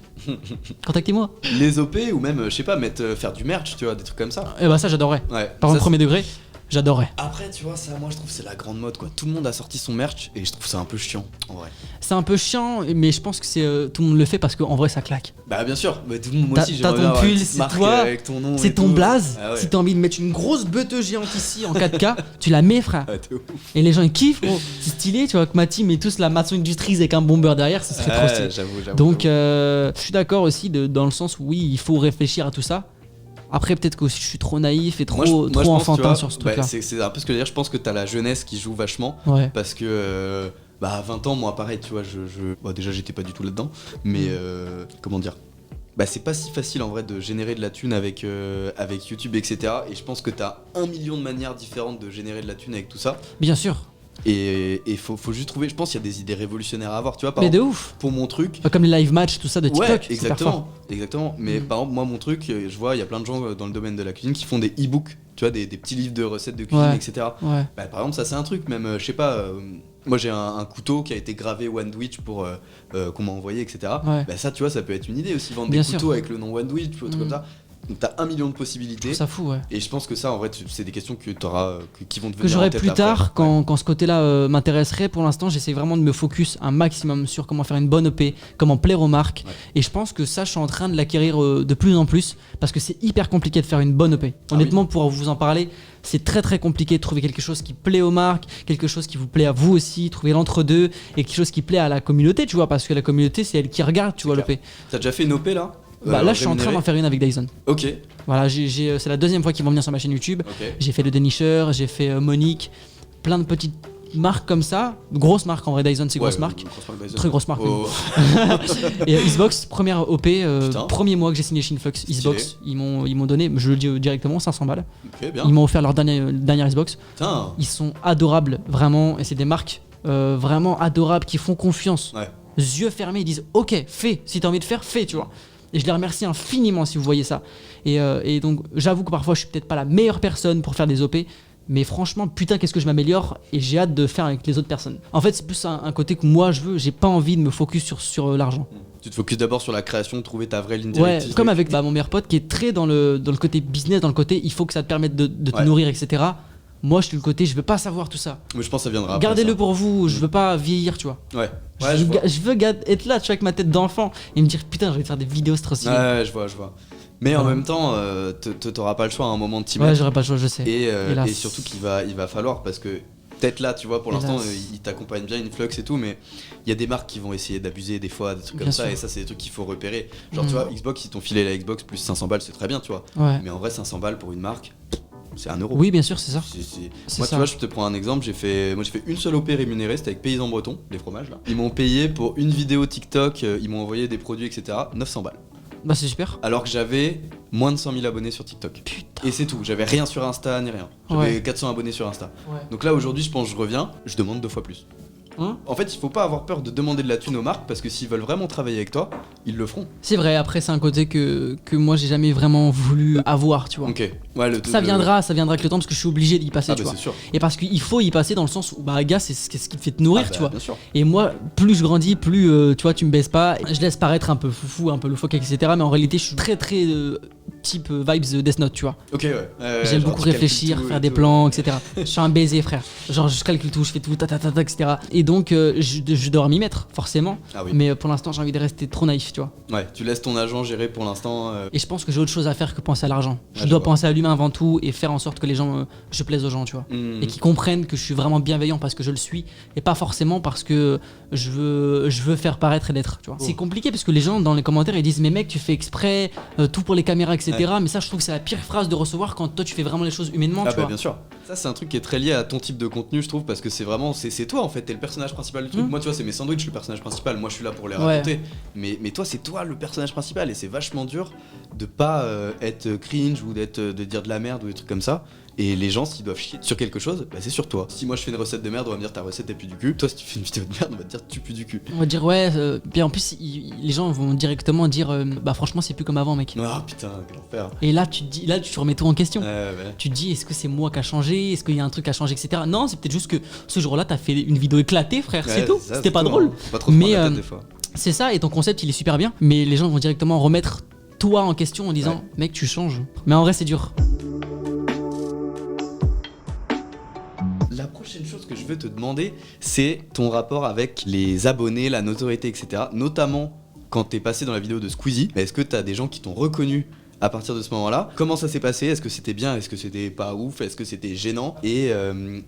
Contactez-moi. Les OP ou même, je sais pas, faire du merch, tu vois, des trucs comme ça. Et bah ça, j'adorerais. Par exemple, premier degré, j'adorerais. Après, tu vois, ça, moi, je trouve que c'est la grande mode, quoi. Tout le monde a sorti son merch et je trouve ça un peu chiant, en vrai. C'est un peu chiant, mais je pense que tout le monde le fait parce qu'en vrai, ça claque. Bah, bien sûr. Mais tout le monde, moi aussi, t'as ton pull, c'est toi, avec ton nom, c'est ton blaze. Si t'as envie de mettre une grosse beuteuse géante ici en 4K, tu la mets, frère. Et les gens ils kiffent, gros. C'est stylé, tu vois, que ma team et tous la Maçon Industries avec un bomber derrière, ça serait trop stylé. J'avoue. Donc, je suis d'accord aussi dans le sens où oui, il faut réfléchir à tout ça. Après, peut-être que je suis trop naïf et trop enfantin sur ce truc-là. C'est un peu ce que je veux dire. Je pense que t'as la jeunesse qui joue vachement. Parce que Bah, à 20 ans, moi, pareil, tu vois, bon, déjà, j'étais pas du tout là-dedans, mais comment dire. Bah, c'est pas si facile en vrai de générer de la thune avec YouTube, etc. Et je pense que t'as 1 million de manières différentes de générer de la thune avec tout ça. Bien sûr. Et faut juste trouver, je pense qu'il y a des idées révolutionnaires à avoir, tu vois, par Mais de exemple, ouf. pour mon truc. Comme les live match, tout ça de TikTok. Ouais, c'est super fort. exactement. Mais par exemple, moi, mon truc, je vois, il y a plein de gens dans le domaine de la cuisine qui font des e-books, tu vois, des petits livres de recettes de cuisine, Ouais. etc. Ouais. Bah, par exemple, ça, c'est un truc, même, je sais pas, moi, j'ai un couteau qui a été gravé Wandwich pour qu'on m'a envoyé, etc. Ouais. Bah, ça, tu vois, ça peut être une idée aussi, vendre Bien des sûr. couteaux avec le nom Wandwich ou autre comme ça. Donc, t'as 1 million de Je possibilités. trouve ça fou, ouais. Et je pense que ça, en vrai, c'est des questions que t'auras, qui vont te venir Que j'aurai en tête plus après. tard quand ce côté-là m'intéresserait. Pour l'instant, j'essaie vraiment de me focus un maximum sur comment faire une bonne EP, comment plaire aux marques. Ouais. Et je pense que ça, je suis en train de l'acquérir de plus en plus parce que c'est hyper compliqué de faire une bonne EP. Ah Honnêtement, pour vous en parler, c'est très très compliqué de trouver quelque chose qui plaît aux marques, quelque chose qui vous plaît à vous aussi, trouver l'entre-deux et quelque chose qui plaît à la communauté, tu vois, parce que la communauté, c'est elle qui regarde, tu vois, clair. l'EP. T'as déjà fait une OP là Bah, là, je suis en train rémunérée d'en faire une avec Dyson. Ok, Voilà, c'est la deuxième fois qu'ils vont venir sur ma chaîne YouTube. ok. J'ai fait le dénicheur, j'ai fait Monique, plein de petites marques comme ça. Grosses marques en vrai, Dyson c'est grosse marque. Très grosse marque. Oh. Et Xbox, première OP, Putain. premier mois que j'ai signé chez Influx, Xbox, ils m'ont donné, je le dis directement, 500 balles. Ok, bien. Ils m'ont offert leur dernière Xbox. Putain. Ils sont adorables, vraiment, et c'est des marques vraiment adorables qui font confiance. Ouais. Yeux fermés, ils disent ok, fais, si t'as envie de faire, fais, tu vois. Et je les remercie infiniment si vous voyez ça. Et donc j'avoue que parfois je suis peut-être pas la meilleure personne pour faire des OP, mais franchement putain qu'est-ce que je m'améliore et j'ai hâte de faire avec les autres personnes. En fait c'est plus un côté que moi je veux, j'ai pas envie de me focus sur l'argent. Tu te focuses d'abord sur la création, trouver ta vraie ligne Ouais, directrice. comme avec mon meilleur pote qui est très dans le côté business, dans le côté il faut que ça te permette de te Ouais. nourrir, etc. Moi je suis le côté je veux pas savoir tout ça. Mais je pense que ça viendra après. Gardez-le ça. pour vous, je veux pas vieillir, tu vois. Ouais. Je Ouais, veux, je vois. je veux être là, tu vois, avec ma tête d'enfant et me dire putain, j'ai envie de faire des vidéos, c'est trop stylé. Ouais, je vois. Mais en Ouais. même temps, t'auras pas le choix à un moment de t'y Ouais, mettre. j'aurais pas le choix, je sais. Hélas. Et surtout qu'il va falloir parce que peut-être là, tu vois, pour Hélas. l'instant, il t'accompagne bien, Influx et tout, mais il y a des marques qui vont essayer d'abuser des fois, des trucs Bien comme ça, sûr. et ça, c'est des trucs qu'il faut repérer. Genre, Mm. tu vois, Xbox, ils t'ont filé la Xbox plus 500 balles, c'est très bien, tu vois. Ouais. Mais en vrai, 500 balles pour une marque, c'est 1 euro. Oui, bien sûr, c'est ça. C'est Moi, ça. tu vois, je te prends un exemple. J'ai fait une seule OP rémunérée, c'était avec Paysans Bretons, les fromages là. Ils m'ont payé pour une vidéo TikTok, ils m'ont envoyé des produits, etc. 900 balles. Bah, c'est super. Alors que j'avais moins de 100 000 abonnés sur TikTok. Putain. Et c'est tout, j'avais rien sur Insta ni rien. J'avais Ouais. 400 abonnés sur Insta. Ouais. Donc là, aujourd'hui, je pense que je reviens, je demande 2 fois plus. Hein En fait, il faut pas avoir peur de demander de la thune aux marques parce que s'ils veulent vraiment travailler avec toi, ils le feront. C'est vrai, après, c'est un côté que moi, j'ai jamais vraiment voulu avoir, tu vois. Ok. Ouais, Ça viendra avec le temps parce que je suis obligé d'y passer, Ah, tu bah vois. c'est sûr. Et parce qu'il faut y passer dans le sens où, bah, gars, c'est ce qui te fait te nourrir, Ah, bah, tu vois. Bien sûr. Et moi, plus je grandis, plus, tu vois, tu me baisses pas. Je laisse paraître un peu foufou, un peu loufoque, etc. Mais en réalité, je suis très, très type vibes Death Note, tu vois. Ok, ouais. J'aime genre, beaucoup tu calcules réfléchir, tout faire et des tout. plans, etc. Je suis un baiser, frère. Genre, je calcule tout, je fais tout, etc. Et donc, je dois m'y mettre, forcément. Ah oui. Mais pour l'instant, j'ai envie de rester trop naïf, tu vois. Ouais, tu laisses ton agent gérer pour l'instant. Et je pense que j'ai autre chose à faire que penser à l'argent. Je Ouais, je dois vois. penser à l'humain avant tout et faire en sorte que les gens, je plaise aux gens, tu vois. Hmm. Et qu'ils comprennent que je suis vraiment bienveillant parce que je le suis et pas forcément parce que je veux faire paraître et l'être, tu vois. Oh. C'est compliqué parce que les gens dans les commentaires ils disent mais mec tu fais exprès, tout pour les caméras, etc. Mais ça je trouve que c'est la pire phrase de recevoir quand toi tu fais vraiment les choses humainement, Ah tu bah vois. bien sûr. Ça c'est un truc qui est très lié à ton type de contenu je trouve parce que c'est vraiment c'est toi en fait, t'es le personnage principal du truc. Mm. Moi tu vois c'est mes sandwichs le personnage principal, moi je suis là pour les Ouais. raconter. Mais toi c'est toi le personnage principal et c'est vachement dur de pas être cringe ou de dire de la merde ou des trucs comme ça. Et les gens s'ils doivent chier sur quelque chose, bah c'est sur toi. Si moi je fais une recette de merde, on va me dire ta recette est plus du cul. Toi si tu fais une vidéo de merde, on va te dire tu pues du cul. On va dire ouais, bien en plus les gens vont directement dire bah franchement c'est plus comme avant mec. Ah putain, quel enfer. Et là tu te dis, là tu te remets tout en question. Ouais. Tu te dis est-ce que c'est moi qui a changé, est-ce qu'il y a un truc à changer, etc. Non, c'est peut-être juste que ce jour-là t'as fait une vidéo éclatée frère, c'est Ouais, tout. ça, C'était pas tout, drôle. hein. Faut pas trop se Mais, prendre la tête des fois. C'est ça, et ton concept il est super bien, mais les gens vont directement remettre toi en question en disant Ouais. mec tu changes. Mais en vrai c'est dur. La prochaine chose que je veux te demander, c'est ton rapport avec les abonnés, la notoriété, etc. Notamment quand t'es passé dans la vidéo de Squeezie. Est-ce que t'as des gens qui t'ont reconnu à partir de ce moment-là? Comment ça s'est passé? Est-ce que c'était bien? Est-ce que c'était pas ouf? Est-ce que c'était gênant? Et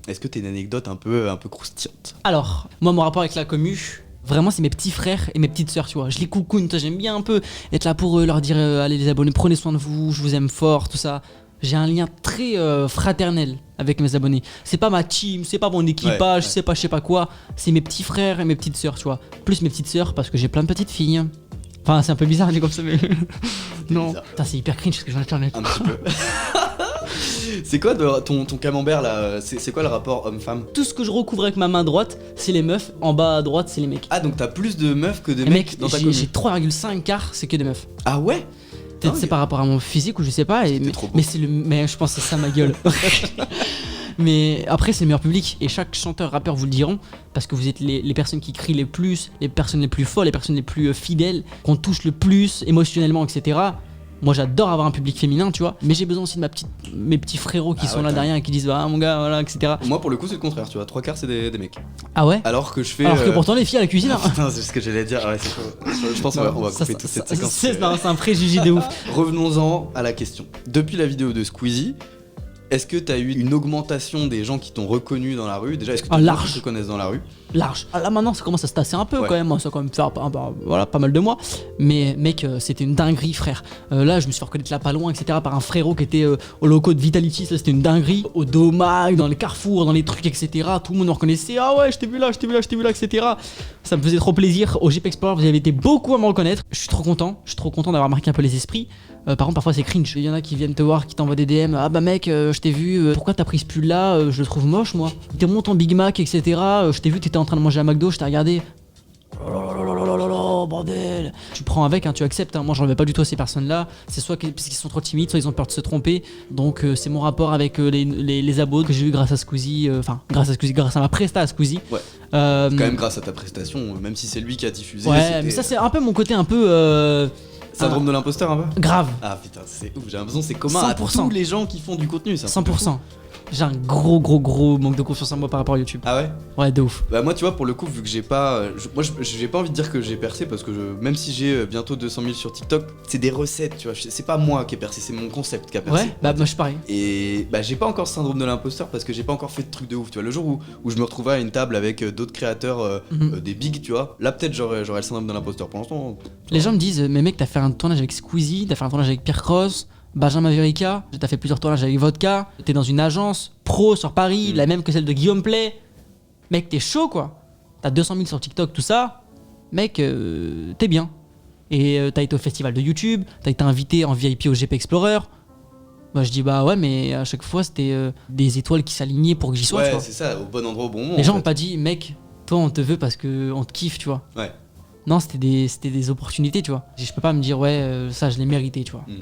est-ce que t'as une anecdote un peu croustillante? Alors, moi mon rapport avec la commu, vraiment c'est mes petits frères et mes petites sœurs, tu vois. Je les coucoune, toi, j'aime bien un peu être là pour eux, leur dire allez les abonnés, prenez soin de vous, je vous aime fort, tout ça. J'ai un lien très fraternel avec mes abonnés. C'est pas ma team, c'est pas mon équipage, Ouais. c'est pas je sais pas quoi. C'est mes petits frères et mes petites sœurs, tu vois. Plus mes petites sœurs parce que j'ai plein de petites filles. Enfin, c'est un peu bizarre, dit comme ça, mais. Non. bizarre. Putain, c'est hyper cringe ce que je viens de faire. Un petit peu. C'est quoi ton camembert là? C'est quoi le rapport homme-femme? Tout ce que je recouvre avec ma main droite, c'est les meufs. En bas à droite, c'est les mecs. Ah, donc t'as plus de meufs que de Et mecs mec, dans ta j'ai commune? 3,5 quarts, c'est que des meufs. Ah ouais? Peut-être Dingue. c'est par rapport à mon physique ou je sais pas. C'était trop beau. Mais c'est le. Mais je pense que c'est ça ma gueule. Mais après, c'est le meilleur public. Et chaque chanteur, rappeur vous le diront. Parce que vous êtes les personnes qui crient les plus, les personnes les plus folles, les personnes les plus fidèles, qu'on touche le plus émotionnellement, etc. Moi j'adore avoir un public féminin, tu vois. Mais j'ai besoin aussi de mes petits frérots qui Ah sont ouais, là quand derrière et qui disent ah mon gars, voilà, etc. Moi pour le coup c'est le contraire, tu vois, 3 quarts c'est des mecs. Ah ouais. Alors que je fais. Alors que pourtant les filles à la cuisine. hein. Putain, c'est ce que j'allais dire. Ouais, c'est chaud. Je pense qu'on va Ça, couper toute cette séquence. c'est un préjugé de ouf. Revenons-en à la question. Depuis la vidéo de Squeezie, est-ce que t'as eu une augmentation des gens qui t'ont reconnu dans la rue? Déjà, est-ce que Ah, des gens large. qui te connaissent dans la rue? Large. Ah, là maintenant ça commence à se tasser un peu Ouais. quand même, ça va quand même faire voilà, pas mal de mois. Mais mec, c'était une dinguerie frère. Là je me suis fait reconnaître là pas loin, etc. par un frérot qui était au loco de Vitality, ça c'était une dinguerie. Au Domag, dans les carrefours, dans les trucs, etc. Tout le monde me reconnaissait, ah ouais je t'ai vu là, etc. Ça me faisait trop plaisir. Au Jeep Explorer vous avez été beaucoup à me reconnaître. Je suis trop content d'avoir marqué un peu les esprits. Par contre parfois c'est cringe. Il y en a qui viennent te voir, qui t'envoient des DM. Ah bah mec, je t'ai vu, pourquoi t'as pris ce pull là? Je le trouve moche moi. T'es mon ton Big Mac, etc. Je t'ai vu, t'étais en train de manger à McDo, je t'ai regardé. Oh là là là là là là là, bordel. Tu prends avec, hein, tu acceptes. Hein. Moi j'en veux pas du tout à ces personnes là. C'est soit parce qu'ils sont trop timides, soit ils ont peur de se tromper. Donc c'est mon rapport avec les abos que j'ai eu grâce à Squeezie. Enfin grâce à ma presta à Squeezie. Ouais. Euh, Quand même grâce à ta prestation, même si c'est lui qui a diffusé. Ouais, c'était mais ça c'est un peu mon côté un peu syndrome de l'imposteur un peu. grave. Ah putain, c'est ouf, j'ai l'impression que c'est commun à 100%. tous les gens qui font du contenu, ça. 100%. J'ai un gros manque de confiance en moi par rapport à YouTube. Ah ouais? Ouais, de ouf. Bah moi tu vois pour le coup vu que j'ai pas j'ai pas envie de dire que j'ai percé parce que même si j'ai bientôt 200 000 sur TikTok, c'est des recettes, tu vois, c'est pas moi qui ai percé, c'est mon concept qui a percé. Ouais, bah moi je suis pareil. Et bah j'ai pas encore ce syndrome de l'imposteur parce que j'ai pas encore fait de trucs de ouf, tu vois. Le jour où je me retrouvais à une table avec d'autres créateurs des bigs, tu vois, là peut-être j'aurais le syndrome de l'imposteur. Pour l'instant, Les gens me disent, mais mec, t'as fait un tournage avec Squeezie, t'as fait un tournage avec Pierre Cross, Benjamin Verica, t'as fait plusieurs tournages avec Vodka, t'es dans une agence pro sur Paris, la même que celle de Guillaume Play. Mec, t'es chaud quoi. T'as 200 000 sur TikTok, tout ça. Mec, t'es bien. Et t'as été au festival de YouTube, t'as été invité en VIP au GP Explorer. Bah je dis bah ouais, mais à chaque fois c'était des étoiles qui s'alignaient pour que j'y sois, tu ouais, vois. c'est ça, au bon endroit au bon moment. Les gens en ont fait. pas dit, mec, toi on te veut parce que on te kiffe, tu vois. Ouais. Non, c'était des opportunités, tu vois. Je peux pas me dire, ouais, ça je l'ai mérité, tu vois. Mm.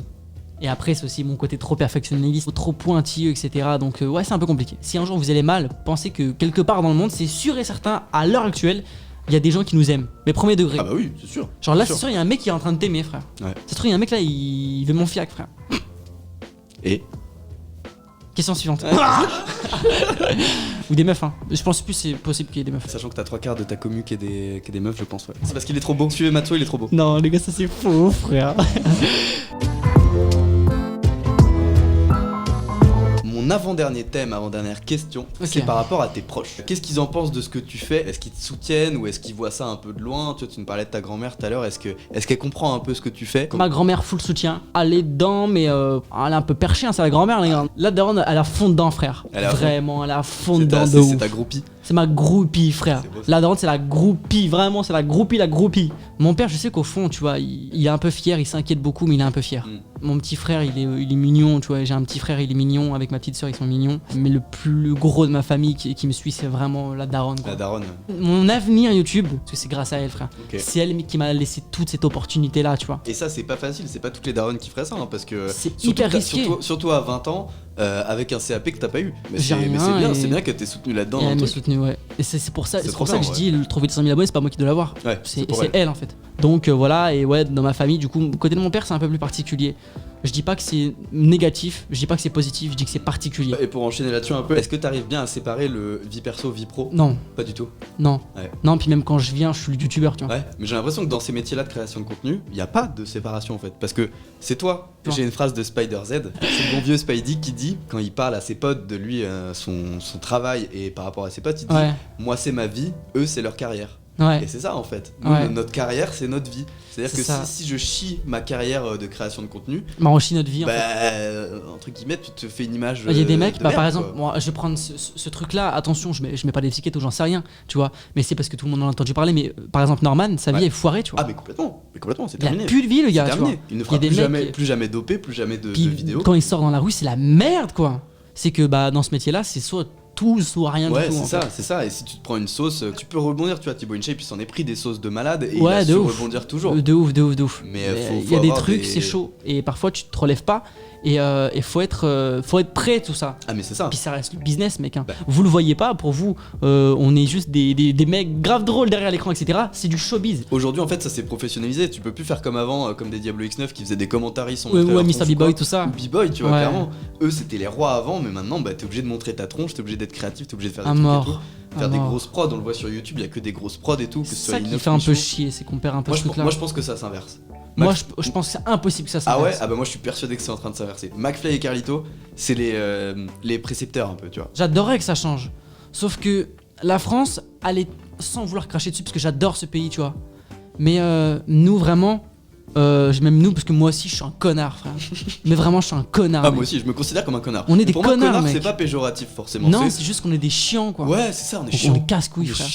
Et après, c'est aussi mon côté trop perfectionniste, trop pointilleux, etc. Donc, ouais, c'est un peu compliqué. Si un jour vous allez mal, pensez que quelque part dans le monde, c'est sûr et certain, à l'heure actuelle, il y a des gens qui nous aiment. Mais premier degré. Ah bah oui, c'est sûr. Genre là, c'est c'est sûr, il y a un mec qui est en train de t'aimer, frère. Ouais. C'est sûr, il y a un mec là, il veut mon fiac, frère. Et Question suivante. Ou des meufs, hein. Je pense plus c'est possible qu'il y ait des meufs. sachant que t'as 3 quarts de ta commu qui est des meufs, je pense, ouais. C'est parce qu'il est trop beau. Suivez Matzo, il est trop beau. Non, les gars, ça c'est faux, frère. Mon avant-dernier thème, avant-dernière question, Ok. c'est par rapport à tes proches. Qu'est-ce qu'ils en pensent de ce que tu fais? Est-ce qu'ils te soutiennent ou est-ce qu'ils voient ça un peu de loin? Tu vois, tu me parlais de ta grand-mère tout à l'heure. Est-ce qu'elle comprend un peu ce que tu fais? Ma grand-mère full soutien. Elle est dedans, mais elle est un peu perchée, hein, c'est la grand-mère. Les gars. Là, daronne, elle a fond dedans, frère. Elle est à fond. Vraiment, elle a fond C'est dedans ta- de c'est ouf. ta groupie. C'est ma groupie, frère. C'est beau, ça. La daronne, c'est la groupie. Vraiment, c'est la groupie. Mon père, je sais qu'au fond, tu vois, il est un peu fier, il s'inquiète beaucoup, mais il est un peu fier. Mon petit frère, il est mignon, tu vois. J'ai un petit frère, il est mignon. Avec ma petite soeur, ils sont mignons. Mais le plus gros de ma famille qui me suit, c'est vraiment la daronne, quoi. La daronne. Mon avenir YouTube, parce que c'est grâce à elle, frère. Ok. C'est elle qui m'a laissé toute cette opportunité-là, tu vois. Et ça, c'est pas facile, c'est pas toutes les daronnes qui feraient ça, hein, parce que. C'est surtout hyper que t'as- risqué. Surtout à 20 ans, avec un CAP que t'as pas eu. Mais J'ai c'est rien bien, et- c'est bien que t'aies soutenu là-dedans. Et dans elle le m'a truc. soutenu, ouais. Et c'est pour ça, C'est c'est pour trop ça que bien, je dis, le trouver 200 000 abonnés, c'est pas moi qui dois l'avoir. Ouais, C'est pour c'est elle en fait. Donc voilà, et ouais, dans ma famille, du coup, côté de mon père, c'est un peu plus particulier. Je dis pas que c'est négatif, je dis pas que c'est positif, je dis que c'est particulier. Et pour enchaîner là-dessus un peu, est-ce que t'arrives bien à séparer le vie perso, vie pro? Non, Pas du tout. non, Ouais. non, puis même quand je viens, je suis le youtubeur, tu vois. Ouais, mais j'ai l'impression que dans ces métiers-là de création de contenu, il n'y a pas de séparation en fait. Parce que c'est toi. Non. J'ai une phrase de Spider Z, c'est le bon vieux Spidey qui dit, quand il parle à ses potes de lui, son travail et par rapport à ses potes, il dit Ouais. moi c'est ma vie, eux c'est leur carrière. Ouais. Et c'est ça en fait. Nous, Ouais. notre carrière, c'est notre vie. C'est-à-dire C'est que ça. si je chie ma carrière de création de contenu, Bah, on chie notre vie. En bah, fait. entre guillemets, tu te fais une image. Il y a des mecs, de bah, par merde, exemple, quoi. moi je vais prendre ce truc-là, attention, je mets pas d'étiquette ou j'en sais rien, tu vois, mais c'est parce que tout le monde en a entendu parler, mais par exemple, Norman, sa vie Ouais. est foirée, tu vois. Ah, mais complètement, c'est Il a terminé. plus de vie, le C'est gars, tu vois. terminé. Il ne Il y a fera des plus mecs jamais, qui- plus jamais dopé, plus jamais de Puis, vidéos. quand il sort dans la rue, c'est la merde, quoi. C'est que bah, dans ce métier-là, c'est soit tout, soit rien Ouais, du tout. c'est en ça, fait. c'est ça. Et si tu te prends une sauce, tu peux rebondir. Tu vois, Thibaut InShape, il s'en est pris des sauces de malade et il Ouais, a de su ouf. rebondir toujours. De ouf. Mais Il faut y a des avoir trucs, des- c'est chaud. Et parfois, tu te relèves pas. Et faut être prêt, tout ça. Ah, mais c'est ça. Puis ça reste le business, mec. Hein. Bah. Vous le voyez pas, pour vous, on est juste des mecs grave drôles derrière l'écran, etc. C'est du showbiz. Aujourd'hui, en fait, ça s'est professionnalisé. Tu peux plus faire comme avant, comme des Diablo X9 qui faisaient des commentaires. Ouais, Mr. B-Boy, tout ça. B-Boy, tu vois, Ouais. clairement. Eux, c'était les rois avant, mais maintenant, bah, t'es obligé de montrer ta tronche, t'es obligé d'être créatif, t'es obligé de faire des À trucs et mort. tout. Faire des grosses prods, on le voit sur YouTube, il y a que des grosses prods et tout. Que C'est ce soit ça qui Inox, fait un peu Michaud. chier, c'est qu'on perd un peu Moi, ce je, truc-là. moi, je pense que ça s'inverse. Moi, Mac- je pense que c'est impossible que ça Ah ouais, s'inverse. ah bah moi je suis persuadé que c'est en train de s'inverser. McFly et Carlito, c'est les précepteurs un peu, tu vois. J'adorerais que ça change. Sauf que la France, elle est sans vouloir cracher dessus, parce que j'adore ce pays, tu vois. Mais nous, vraiment, même nous, parce que moi aussi, je suis un connard, frère. Mais vraiment, je suis un connard. Ah, mec. moi aussi, je me considère comme un connard. On est Et des pour moi, connards, connard, mec. c'est pas péjoratif forcément. Non, c'est juste qu'on est des chiants, quoi. Ouais, c'est ça, on est On chiant. est casse-couilles, frère.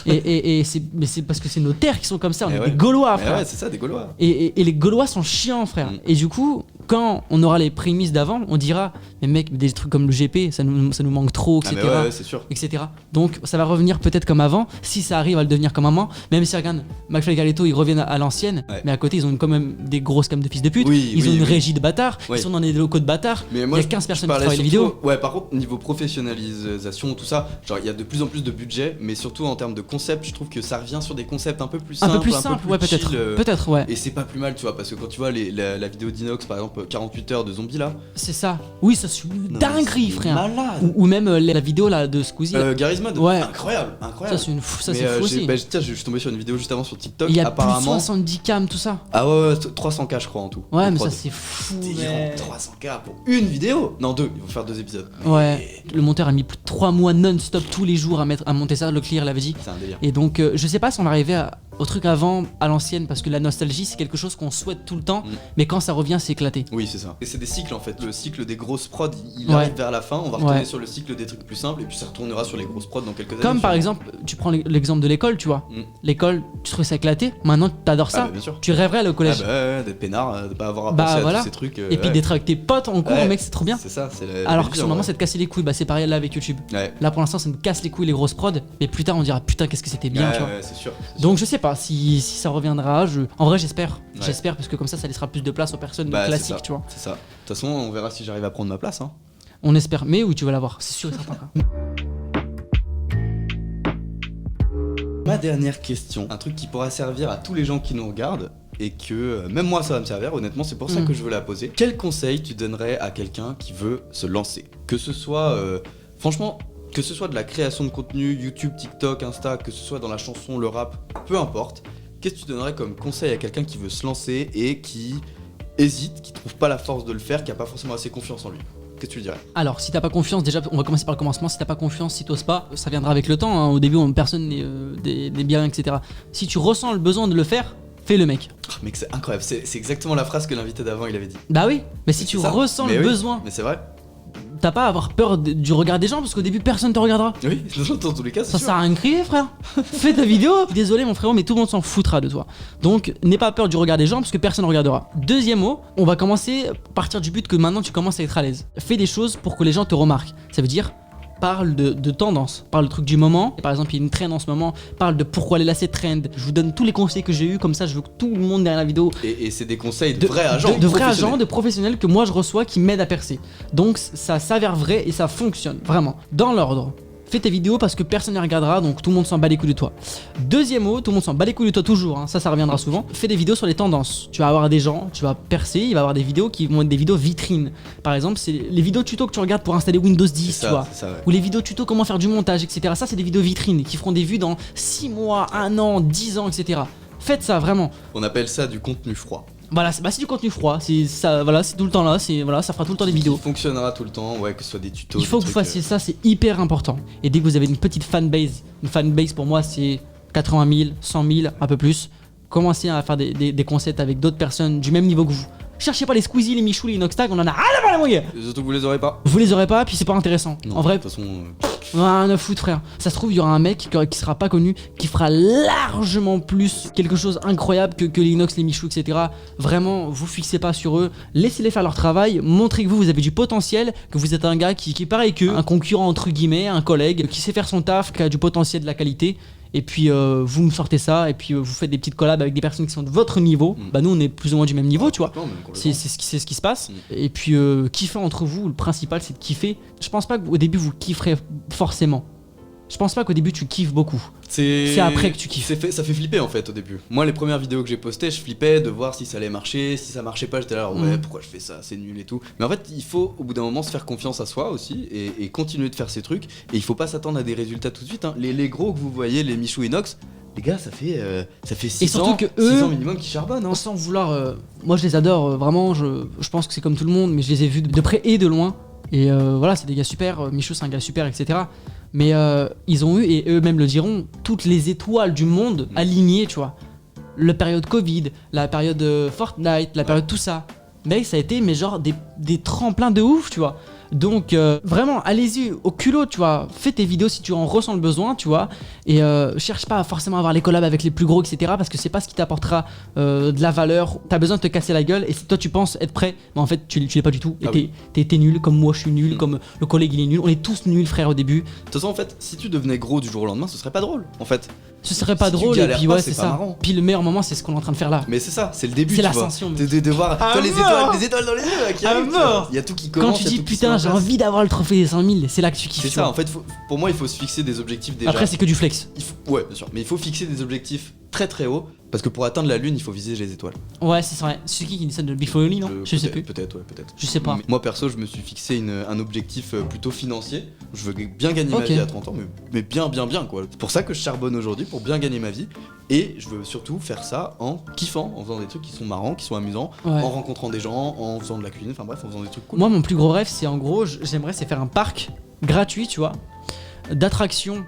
Mais c'est parce que c'est nos terres qui sont comme ça, on Eh est ouais. des Gaulois, Mais frère. ouais, c'est ça, des Gaulois. Et les Gaulois sont chiants, frère. Mm. Et du coup, quand on aura les prémices d'avant, on dira, mais mec, des trucs comme le GP, ça nous manque trop, Ah, etc. mais ouais, c'est sûr. etc. Donc ça va revenir peut-être comme avant, si ça arrive à le devenir comme avant. Même si regarde, McFly et Carlito, ils reviennent à l'ancienne, Ouais. mais à côté, ils ont quand même des grosses cams de fils de pute. Oui, ils ont une oui. régie de bâtards, Oui. ils sont dans des locaux de bâtards. Mais Il moi, y a 15 je personnes qui parlais travaillent les surtout- vidéos. Ouais, par contre, niveau professionnalisation, tout ça, genre il y a de plus en plus de budget, mais surtout en termes de concept, je trouve que ça revient sur des concepts un peu plus Un simples. peu plus simple, ouais, peut-être. chill, Peut-être, ouais. Et c'est pas plus mal, tu vois, parce que quand tu vois la vidéo d'Inox, par exemple, 48 heures de zombies là. C'est ça. Oui, ça c'est une non, dinguerie, mais c'est frère. Malade. Ou même la vidéo là de Squeezie. Garry's Mod, Ouais. incroyable, ça incroyable. c'est une fou, ça Mais, c'est fou aussi. tiens, je suis tombé sur une vidéo juste avant sur TikTok. Il y a plus de apparemment. 70 cams, tout ça. Ah ouais, 300K je crois en tout. Ouais, de mais prod. ça c'est fou. Délirant, mec. 300K pour une vidéo. Non, deux, ils vont faire 2 épisodes. Ouais. Le monteur a mis plus de 3 mois non-stop tous les jours à monter ça. Le clear l'avait dit. C'est un délire. Et donc, je sais pas si on arrivait au truc avant, à l'ancienne, parce que la nostalgie, c'est quelque chose qu'on souhaite tout le temps, Mm. mais quand ça revient, c'est éclaté. Oui, c'est ça. Et c'est des cycles en fait. Le cycle des grosses prods, il Ouais. arrive vers la fin. On va retourner Ouais. sur le cycle des trucs plus simples et puis ça retournera sur les grosses prods dans quelques années. Comme par sûrement. exemple, tu prends l'exemple de l'école, tu vois. Mm. L'école, tu trouves ça éclaté, maintenant t'adores ça. Ah bah, bien sûr. Tu rêverais à aller au Ah collège. bah ouais, d'être peinard, de pas avoir à Bah, penser voilà. à tous ces trucs. Et puis ouais. d'être avec tes potes en cours, Ouais. mec, c'est trop bien. C'est ça, c'est la Alors belle que vie, sur en le moment, vrai. c'est de casser les couilles, bah c'est pareil là avec YouTube. Ouais. Là pour l'instant, ça me casse les couilles les grosses prods, mais plus tard on dira putain, qu'est-ce que c'était bien, Ouais, tu vois. ouais, c'est sûr. c'est Donc je sais pas si ça reviendra. En vrai, j'espère. Ouais. J'espère parce que comme ça laissera plus de place aux personnes Bah, c'est classiques, ça. tu vois. C'est ça. De toute façon, on verra si j'arrive à prendre ma place. Hein. On espère. Mais oui, tu vas l'avoir, c'est sûr et certain. Ma dernière question, un truc qui pourra servir à tous les gens qui nous regardent et que même moi ça va me servir, honnêtement, c'est pour ça que je veux la poser. Quel conseil tu donnerais à quelqu'un qui veut se lancer? Que ce soit, franchement, que ce soit de la création de contenu, YouTube, TikTok, Insta, que ce soit dans la chanson, le rap, peu importe, qu'est-ce que tu donnerais comme conseil à quelqu'un qui veut se lancer et qui hésite, qui trouve pas la force de le faire, qui a pas forcément assez confiance en lui? Qu'est-ce que tu lui dirais? Alors, si t'as pas confiance, déjà, on va commencer par le commencement. Si t'as pas confiance, si t'oses pas, ça viendra avec le temps. Hein. Au début, personne n'est bien, etc. Si tu ressens le besoin de le faire, fais-le, mec. Oh, mec, c'est incroyable, c'est exactement la phrase que l'invité d'avant il avait dit. Bah oui, mais si Mais tu c'est ça. ressens Mais le oui, besoin, Mais c'est vrai. t'as pas à avoir peur du regard des gens parce qu'au début, personne te regardera. Oui, dans tous les cas, c'est Ça sûr. sert à rien de crier, frère. Fais ta vidéo. Désolé, mon frérot, mais tout le monde s'en foutra de toi. Donc, n'aie pas peur du regard des gens parce que personne ne regardera. Deuxième mot, on va commencer à partir du but que maintenant tu commences à être à l'aise. Fais des choses pour que les gens te remarquent. Ça veut dire, parle de tendance, parle de trucs du moment. Et par exemple, il y a une trend en ce moment, parle de pourquoi les lacets trend. Je vous donne tous les conseils que j'ai eu, comme ça, je veux que tout le monde derrière la vidéo. Et c'est des conseils de vrais agents. De vrais professionnels. agents, de professionnels que moi je reçois qui m'aident à percer. Donc ça s'avère vrai et ça fonctionne, vraiment. Dans l'ordre. Fais tes vidéos parce que personne ne les regardera, donc tout le monde s'en bat les couilles de toi. Deuxième mot, tout le monde s'en bat les couilles de toi toujours, hein, ça reviendra souvent. Fais des vidéos sur les tendances. Tu vas avoir des gens, tu vas percer, il va y avoir des vidéos qui vont être des vidéos vitrines. Par exemple, c'est les vidéos tuto que tu regardes pour installer Windows 10, C'est tu vois. c'est ça, ouais. Ou les vidéos tuto comment faire du montage, etc. Ça, c'est des vidéos vitrines qui feront des vues dans 6 mois, 1 an, 10 ans, etc. Faites ça, vraiment. On appelle ça du contenu froid. Voilà, c'est du contenu froid, c'est ça, voilà, c'est tout le temps là, ça fera tout le temps des vidéos. Qui fonctionnera tout le temps, ouais, que ce soit des tutos. Il faut des que vous trucs, fassiez ça, c'est hyper important. Et dès que vous avez une petite fanbase pour moi c'est 80 000, 100 000, un peu plus. Commencez à faire des concepts avec d'autres personnes du même niveau que vous. Cherchez pas les Squeezie, les Michou, les Inoxtag, on en a rien à parler, mon gars. Surtout que vous les aurez pas. Vous les aurez pas, puis c'est pas intéressant. Non, En vrai, de toute façon. rien à foutre, frère. Ça se trouve, il y aura un mec qui sera pas connu, qui fera largement plus quelque chose incroyable que les Inox, les Michou, etc. Vraiment, vous fixez pas sur eux. Laissez-les faire leur travail. Montrez que vous avez du potentiel, que vous êtes un gars qui est pareil qu'eux, un concurrent entre guillemets, un collègue, qui sait faire son taf, qui a du potentiel, de la qualité. Et puis vous me sortez ça, et puis vous faites des petites collabs avec des personnes qui sont de votre niveau. Bah nous on est plus ou moins du même niveau, tu vois. C'est ce qui se passe. Et puis kiffer entre vous, le principal c'est de kiffer. Je pense pas qu'au début vous kifferez forcément. Je pense pas qu'au début tu kiffes beaucoup. C'est après que tu kiffes. Ça fait flipper en fait au début. Moi les premières vidéos que j'ai postées, je flippais de voir si ça allait marcher. Si ça marchait pas, j'étais là ouais pourquoi je fais ça, c'est nul et tout. Mais en fait il faut au bout d'un moment se faire confiance à soi aussi et continuer de faire ses trucs. Et il faut pas s'attendre à des résultats tout de suite, hein. Les gros que vous voyez, les Michou Inox, les gars ça fait 6 et surtout ans, que eux, 6 ans minimum qui charbonnent, hein. Sans vouloir moi je les adore vraiment, je pense que c'est comme tout le monde, mais je les ai vus de près et de loin. Et voilà, c'est des gars super, Michou c'est un gars super, etc. Mais ils ont eu, et eux-mêmes le diront, toutes les étoiles du monde alignées, tu vois. La période Covid, la période Fortnite, la période tout ça. Mec, ça a été mais genre des tremplins de ouf, tu vois. Donc vraiment, allez-y au culot, tu vois. Fais tes vidéos si tu en ressens le besoin, tu vois. Et cherche pas à forcément avoir les collabs avec les plus gros, etc. Parce que c'est pas ce qui t'apportera de la valeur. T'as besoin de te casser la gueule. Et si toi tu penses être prêt, mais en fait tu l'es pas du tout. Et t'es nul, comme moi je suis nul, comme le collègue il est nul. On est tous nuls, frère, au début. De toute façon en fait, si tu devenais gros du jour au lendemain, ce serait pas drôle en fait. Ce serait pas Si tu drôle, et galères puis pas, ouais, c'est c'est pas ça. marrant. Puis le meilleur moment, c'est ce qu'on est en train de faire là. Mais c'est ça, c'est le début. C'est tu vois. l'ascension. De voir toi, les étoiles dans les yeux là, qui À arrivent, tu vois. mort. Il y a tout qui Quand commence. tu il y a dis tout qui se putain, met en j'ai place. envie d'avoir le trophée des 5 000, c'est là que tu kiffes. C'est tu ça, vois. en fait, pour moi, il faut se fixer des objectifs déjà. Après, c'est que du flex. Ouais, bien sûr, mais il faut fixer des objectifs très très hauts parce que pour atteindre la lune, il faut viser les étoiles. Ouais, c'est vrai. C'est qui dit ça de Big Foley, non? Je sais plus. Peut-être, ouais, peut-être. Je sais pas. Mais moi perso, je me suis fixé un objectif plutôt financier. Je veux bien gagner ma Ok. vie à 30 ans, mais bien quoi. C'est pour ça que je charbonne aujourd'hui, pour bien gagner ma vie. Et je veux surtout faire ça en kiffant, en faisant des trucs qui sont marrants, qui sont amusants, Ouais. en rencontrant des gens, en faisant de la cuisine, enfin bref, en faisant des trucs cool. Moi, mon plus gros rêve, c'est en gros, j'aimerais c'est faire un parc gratuit, tu vois, d'attractions,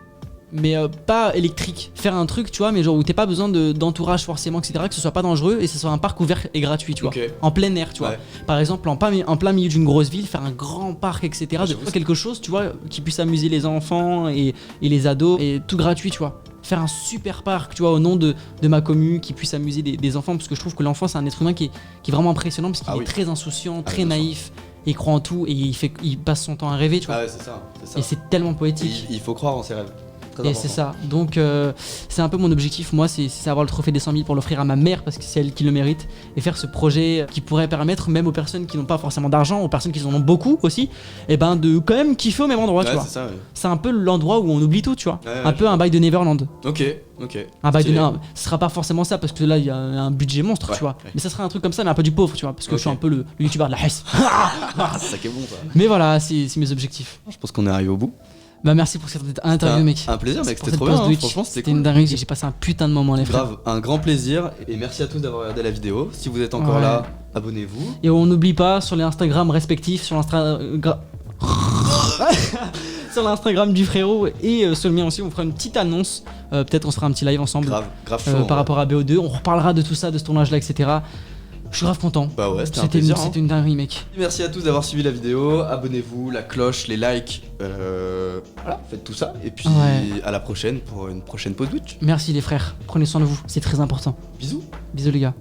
mais pas électrique. Faire un truc, tu vois, mais genre où t'es pas besoin d'entourage forcément, etc., que ce soit pas dangereux et que ce soit un parc ouvert et gratuit, tu vois, Ok. en plein air, tu vois. Ouais. Par exemple, en plein milieu d'une grosse ville, faire un grand parc, etc., j'avoue, de quelque chose, tu vois, qui puisse amuser les enfants et les ados, et tout gratuit, tu vois. Faire un super parc, tu vois, au nom de ma commu, qui puisse amuser des enfants, parce que je trouve que l'enfant, c'est un être humain qui est vraiment impressionnant, parce qu'il Ah est oui. très insouciant, très bien sûr. naïf, et il croit en tout, et il passe son temps à rêver, tu vois. Ah ouais, c'est ça. Et c'est tellement poétique. Il faut croire en ses rêves. Très Et important. c'est ça. Donc c'est un peu mon objectif. Moi, c'est avoir le trophée des 100 000 pour l'offrir à ma mère parce que c'est elle qui le mérite. Et faire ce projet qui pourrait permettre même aux personnes qui n'ont pas forcément d'argent, aux personnes qui en ont beaucoup aussi, et ben de quand même kiffer au même endroit, tu Ouais, vois. c'est ça, ouais. C'est un peu l'endroit où on oublie tout, tu vois. Ouais, Un peu un bail de Neverland. Ok. Un bail de Stylé. Neverland. Ce sera pas forcément ça parce que là il y a un budget monstre, Ouais, tu vois. ouais. Mais ça sera un truc comme ça, mais un peu du pauvre, tu vois. Parce que je suis Ok. un peu le youtubeur de la Hesse. Ah, c'est ça qui est bon, ça. Mais voilà, c'est mes objectifs. Je pense qu'on est arrivé au bout. Bah merci pour cette interview, mec. Un plaisir, mec. Pour C'était cette trop bien. pause Hein. Twitch. Franchement, c'était une cool. dinguerie. J'ai passé un putain de moment, les frères. Grave, un grand plaisir. Et merci à tous d'avoir regardé la vidéo. Si vous êtes encore Ouais. là, abonnez-vous. Et on n'oublie pas sur les Instagram respectifs, sur sur l'Instagram du frérot et sur le mien aussi, on fera une petite annonce. Peut-être on se fera un petit live ensemble Grave chaud. par rapport à BO2. On reparlera de tout ça, de ce tournage là, etc. Je suis grave content. Bah ouais, c'était un plaisir. hein. C'était une dinguerie, mec. Merci à tous d'avoir suivi la vidéo. Abonnez-vous, la cloche, les likes. Voilà, faites tout ça. Et puis Ouais. à la prochaine pour une prochaine pause Twitch. Merci les frères. Prenez soin de vous, c'est très important. Bisous. Bisous les gars.